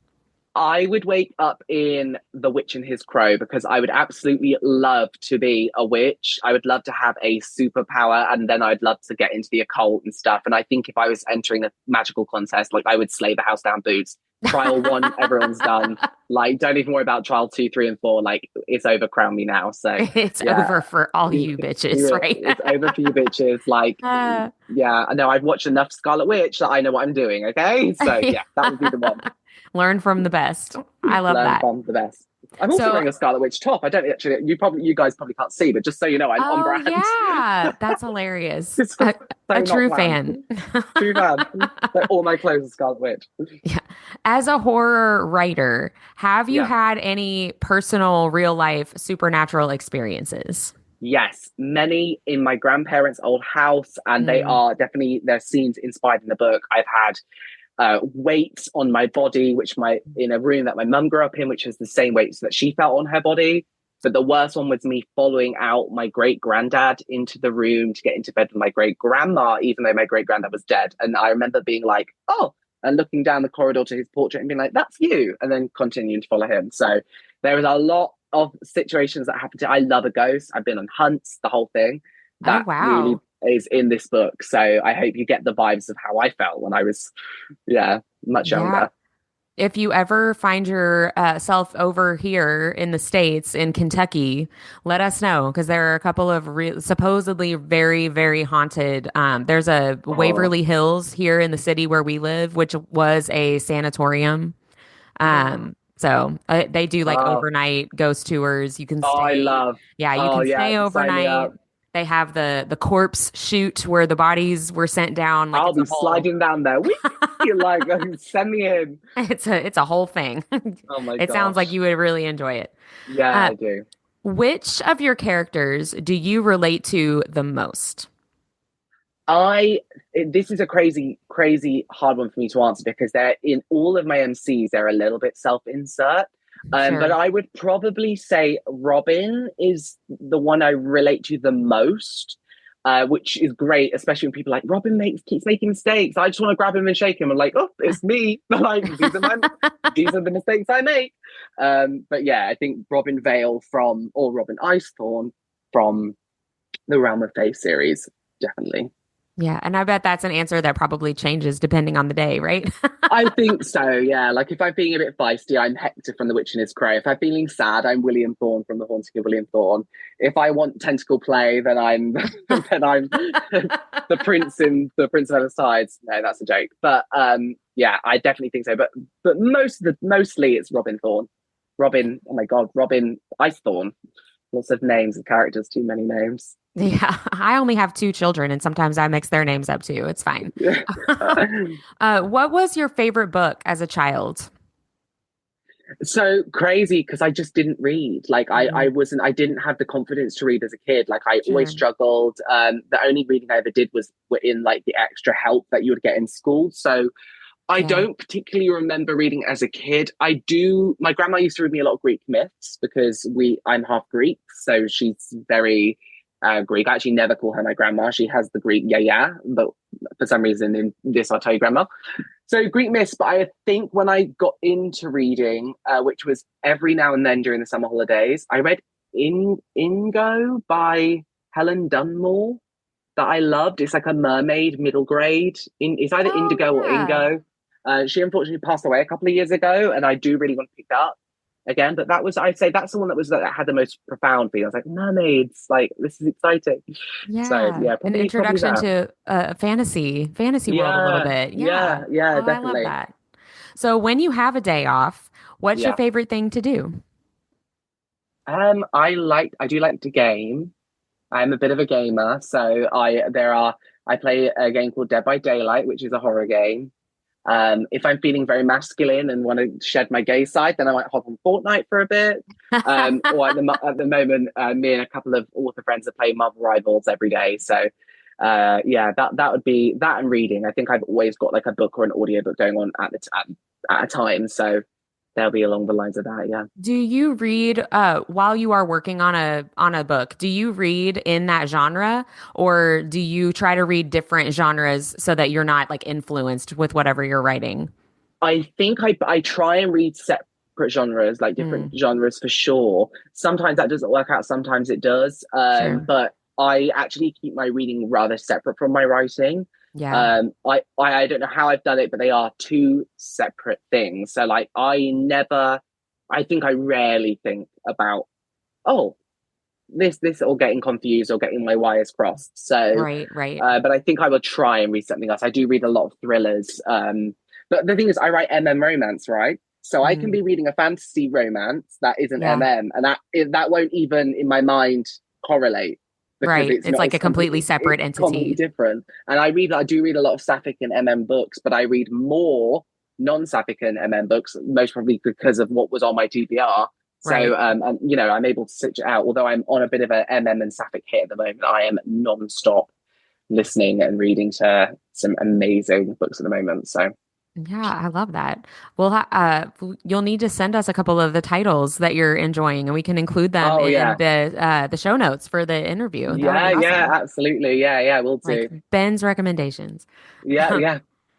I would wake up in The Witch and His Crow, because I would absolutely love to be a witch. I would love to have a superpower, and then I'd love to get into the occult and stuff. And I think if I was entering a magical contest, like I would slay the house down boots. Trial 1, everyone's done. Like, don't even worry about trial 2, 3, and 4. Like, it's over, crown me now. So it's over for all you bitches, right? It's over for you bitches. Like, yeah, I know I've watched enough Scarlet Witch that I know what I'm doing. Okay, so yeah, that would be the one. Learn from the best. I love that. Learn from the best. I'm also wearing a Scarlet Witch top. I don't actually. You guys probably can't see, but just so you know, I'm on brand. Yeah, that's hilarious. a true fan. True fan. All my clothes are Scarlet Witch. Yeah. As a horror writer, have you had any personal, real life supernatural experiences? Yes, many in my grandparents' old house, and they are definitely, there's scenes inspired in the book. I've had weights on my body, in a room that my mum grew up in, which is the same weights that she felt on her body. But the worst one was me following out my great granddad into the room to get into bed with my great grandma, even though my great granddad was dead. And I remember being like, oh, and looking down the corridor to his portrait and being like, that's you, and then continuing to follow him. So there was a lot of situations that happened. I love a ghost. I've been on hunts, the whole thing. That really is in this book. So I hope you get the vibes of how I felt when I was, much younger. If you ever find yourself over here in the States, in Kentucky, let us know, because there are a couple of supposedly very, very haunted. There's a Waverly Hills here in the city where we live, which was a sanatorium. So they do like overnight ghost tours. You can stay. I love. Yeah, you can stay overnight. They have the corpse chute where the bodies were sent down. Like, I'll be sliding down there. You're like, send me in. It's a whole thing. Oh my god! It sounds like you would really enjoy it. Yeah, I do. Which of your characters do you relate to the most? This is a crazy hard one for me to answer, because they're in all of my MCs. They're a little bit self-insert. But I would probably say Robin is the one I relate to the most, which is great, especially when people are like, Robin keeps making mistakes. I just want to grab him and shake him. I'm like, oh, it's me. Like, these are the mistakes I make. But yeah, I think Robin Vale or Robin Icethorn from the Realm of Fae series, definitely. Yeah, and I bet that's an answer that probably changes depending on the day, right? I think so, yeah. Like, if I'm being a bit feisty, I'm Hector from The Witch and His Crow. If I'm feeling sad, I'm William Thorne from The Haunting of William Thorne. If I want tentacle play, then I'm the prince in The Prince of Eversides. No, that's a joke. But yeah, I definitely think so. But mostly it's Robin Thorne. Robin, oh my god, Robin Icethorn. Lots of names and characters, too many names. Yeah, I only have 2 children, and sometimes I mix their names up too. It's fine. What was your favorite book as a child? So crazy because I just didn't read. Like I didn't have the confidence to read as a kid. Like I always Sure. struggled. The only reading I ever did was were in like the extra help that you would get in school. So I Yeah. don't particularly remember reading as a kid. I do. My grandma used to read me a lot of Greek myths because I'm half Greek, so she's very Greek. I actually never call her my grandma. She has the Greek yeah, but for some reason in this I'll tell you grandma. So Greek myths, but I think when I got into reading, which was every now and then during the summer holidays, I read Ingo by Helen Dunmore that I loved. It's like a mermaid middle grade. It's either Oh, Indigo or yeah. Ingo. She unfortunately passed away a couple of years ago, and I do really want to pick that up again. But I'd say that's the one that had the most profound feeling. I was like, mermaids, like this is exciting. So Yeah. yeah, An probably introduction that. to fantasy world a little Yeah, bit. Yeah. yeah, Oh, I love definitely. that. So when you have a day off, what's your Yeah. favorite thing to do? I do like to game. I'm a bit of a gamer, so I play a game called Dead by Daylight, which is a horror game. If I'm feeling very masculine and want to shed my gay side, then I might hop on Fortnite for a bit. Or at the moment, me and a couple of author friends are playing Marvel Rivals every day. So, yeah, that would be that and reading. I think I've always got like a book or an audiobook going on at a time. So they'll be along the lines of that. Yeah. Do you read while you are working on a book? Do you read in that genre, or do you try to read different genres so that you're not like influenced with whatever you're writing? I think I try and read separate genres, like different Mm, genres for sure. Sometimes that doesn't work out, sometimes it does. sure. But I actually keep my reading rather separate from my writing. Yeah. I don't know how I've done it, but they are two separate things. So like I rarely think about, oh, this or getting confused or getting my wires crossed. So Right, right. but I think I will try and read something else. I do read a lot of thrillers. But the thing is, I write romance, right? So I can Mm, be reading a fantasy romance that isn't yeah. and that won't even in my mind correlate because Right. It's like a completely separate it's completely entity. different. And I do read a lot of sapphic and books, but I read more non-sapphic and books, most probably because of what was on my TBR. So, Right. and, I'm able to switch it out. Although I'm on a bit of a and sapphic hit at the moment, I am non-stop listening and reading to some amazing books at the moment. So, Yeah, I love that. Well, you'll need to send us a couple of the titles that you're enjoying, and we can include them oh in yeah, the show notes for the interview. That would yeah, be yeah, awesome. absolutely, yeah, we'll Like do. Ben's recommendations. Yeah, yeah.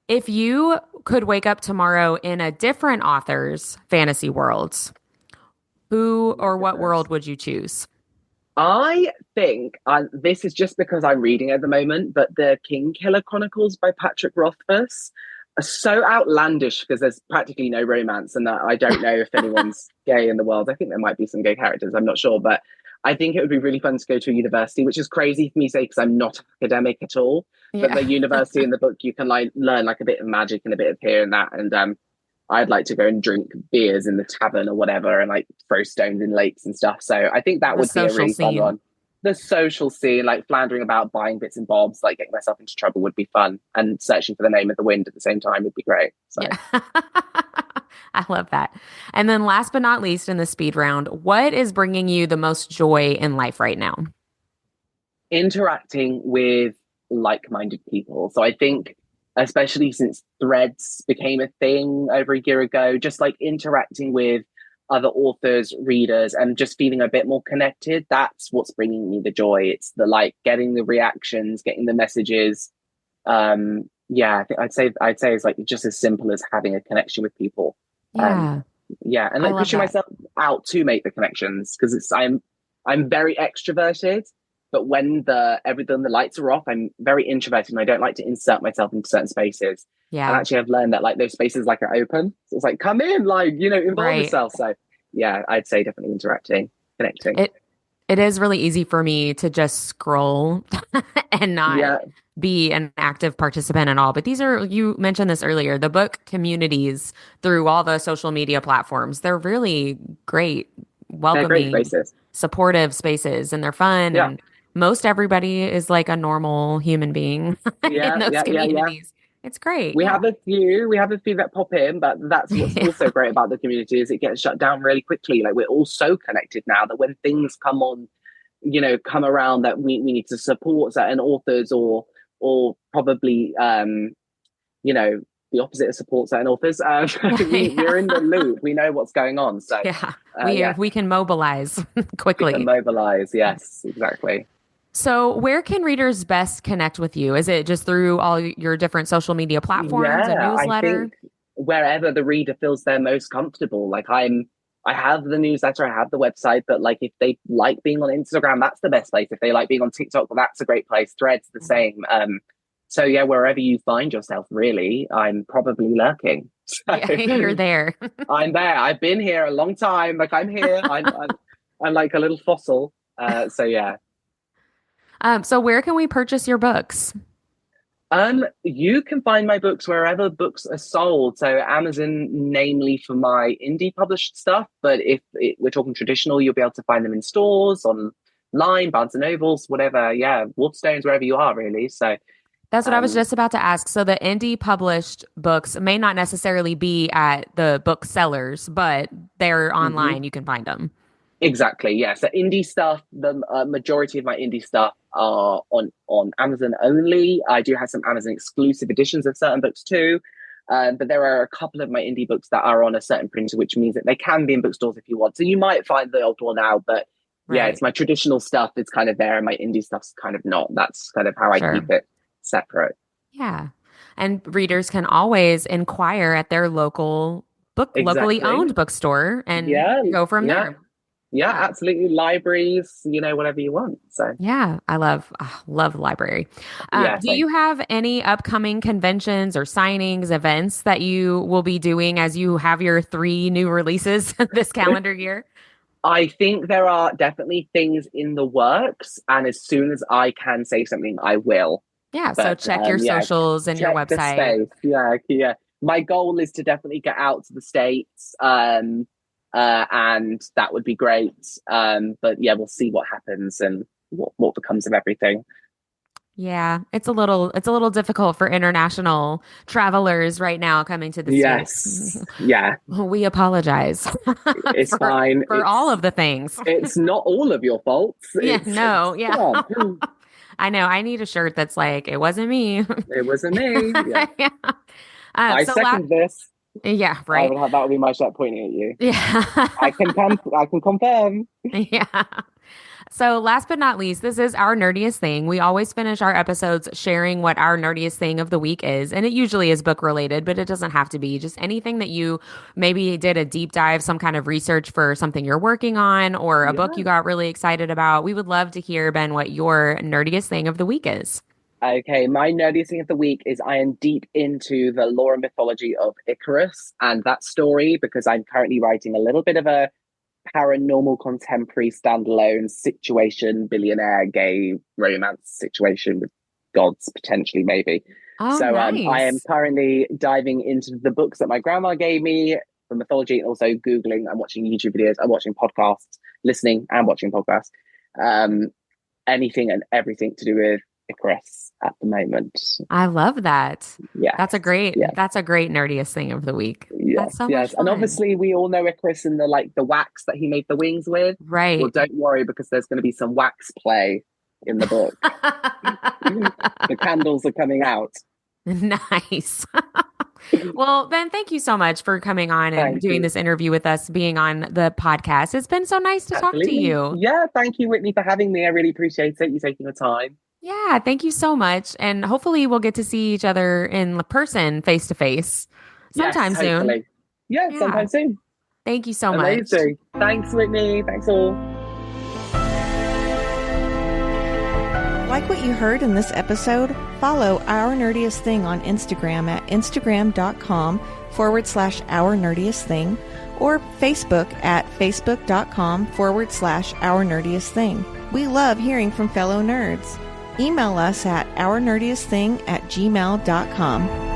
If you could wake up tomorrow in a different author's fantasy world, who Oh my or what goodness. world would you choose? I think this is just because I'm reading at the moment, but the King Killer Chronicles by Patrick Rothfuss are so outlandish because there's practically no romance, and I don't know if anyone's gay in the world. I think there might be some gay characters, I'm not sure, but I think it would be really fun to go to a university, which is crazy for me to say because I'm not academic at all. But Yeah. the university in the book, you can like learn like a bit of magic and a bit of here and that, and I'd like to go and drink beers in the tavern or whatever and like throw stones in lakes and stuff. So I think that The would be a social really fun scene. one. The social scene, like floundering about, buying bits and bobs, like getting myself into trouble would be fun. And searching for the name of the wind at the same time would be great. So Yeah. I love that. And then last but not least in the speed round, what is bringing you the most joy in life right now? interacting with like-minded people. So I think, especially since threads became a thing over a year ago, just like interacting with other authors, readers, and just feeling a bit more connected. That's what's bringing me the joy. It's the like getting the reactions, getting the messages. Yeah, I think I'd say it's like just as simple as having a connection with people. Um, Yeah, yeah, and I like love pushing that. myself out to make the connections because I'm very extroverted, but when the lights are off, I'm very introverted and I don't like to insert myself into certain spaces. And Yeah, actually, I've learned that like those spaces like are open, so it's like come in, like involve right. yourself. So yeah, I'd say definitely interacting, connecting. It it is really easy for me to just scroll and not Yeah, be an active participant at all. But these are, you mentioned this earlier, the book communities through all the social media platforms. They're really great, they're great welcoming, spaces. supportive spaces, and they're fun. Yeah, And most everybody is like a normal human being in yeah, those yeah, yeah, yeah. communities. It's great. We have a few that pop in, but that's what's also great about the community is it gets shut down really quickly. Like we're all so connected now that when things come around that we need to support certain authors or probably the opposite of support certain authors. We're in the loop. We know what's going on. So we can mobilize quickly. We can mobilize. Yes, exactly. So where can readers best connect with you? Is it just through all your different social media platforms, a newsletter? I think wherever the reader feels they're most comfortable. Like I have the newsletter, I have the website, but like if they like being on Instagram, that's the best place. If they like being on TikTok, well, that's a great place. Thread's the same. So yeah, wherever you find yourself, really, I'm probably lurking. So, you're there. I'm there. I've been here a long time. Like I'm here. I'm like a little fossil. So yeah. So where can we purchase your books? You can find my books wherever books are sold. So Amazon, namely for my indie published stuff. But if we're talking traditional, you'll be able to find them in stores, online, Barnes and Nobles, whatever. Yeah, Waterstones, wherever you are, really. So. That's what I was just about to ask. So the indie published books may not necessarily be at the booksellers, but they're online. Mm-hmm. You can find them. Exactly. Yeah. So indie stuff, the majority of my indie stuff are on Amazon only. I do have some Amazon exclusive editions of certain books too. But there are a couple of my indie books that are on a certain printer, which means that they can be in bookstores if you want. So you might find the old one out, but yeah, it's my traditional stuff. It's kind of there and my indie stuff's kind of not. That's kind of how I keep it separate. Yeah. And readers can always inquire at their locally owned bookstore and go from there. Yeah, absolutely. Libraries, whatever you want. So yeah, I love the library. Do you have any upcoming conventions or signings, events that you will be doing as you have your 3 new releases this calendar year? I think there are definitely things in the works, and as soon as I can say something, I will. Yeah, so check your socials and your website. Yeah. My goal is to definitely get out to the States, and that would be great. But yeah, we'll see what happens and what becomes of everything. Yeah, it's a little difficult for international travelers right now coming to the States. Yeah. We apologize. It's fine. For all of the things. It's not all of your faults. I know. I need a shirt that's like, it wasn't me. It wasn't me. Yeah. I second this. Yeah, right. That would be my shirt pointing at you. Yeah. I can confirm. Yeah. So last but not least, this is our nerdiest thing. We always finish our episodes sharing what our nerdiest thing of the week is. And it usually is book related, but it doesn't have to be. Just anything that you maybe did a deep dive, some kind of research for something you're working on or a book you got really excited about. We would love to hear, Ben, what your nerdiest thing of the week is. Okay, my nerdiest thing of the week is I am deep into the lore and mythology of Icarus and that story because I'm currently writing a little bit of a paranormal contemporary standalone situation, billionaire gay romance situation with gods potentially maybe. Nice. I am currently diving into the books that my grandma gave me for mythology and also Googling. I'm watching YouTube videos, I'm watching podcasts, listening and watching podcasts, anything and everything to do with Icarus at the moment. I love that. Yeah, that's a great nerdiest thing of the week. That's so much fun. And obviously we all know Icarus and the wax that he made the wings with. Right. Well, don't worry because there's going to be some wax play in the book. The candles are coming out. Nice. Well, Ben, thank you so much for coming on and doing this interview with us, being on the podcast. It's been so nice to talk to you. Yeah, thank you, Whitney, for having me. I really appreciate it. You taking the time. Yeah, thank you so much. And hopefully we'll get to see each other in person, face to face, sometime soon. Yeah, sometime soon. Thank you so much. Amazing. Thanks, Whitney. Thanks all. Like what you heard in this episode? Follow Our Nerdiest Thing on Instagram at instagram.com/Our Nerdiest Thing or Facebook at facebook.com/Our Nerdiest Thing. We love hearing from fellow nerds. Email us at ournerdiestthing@gmail.com.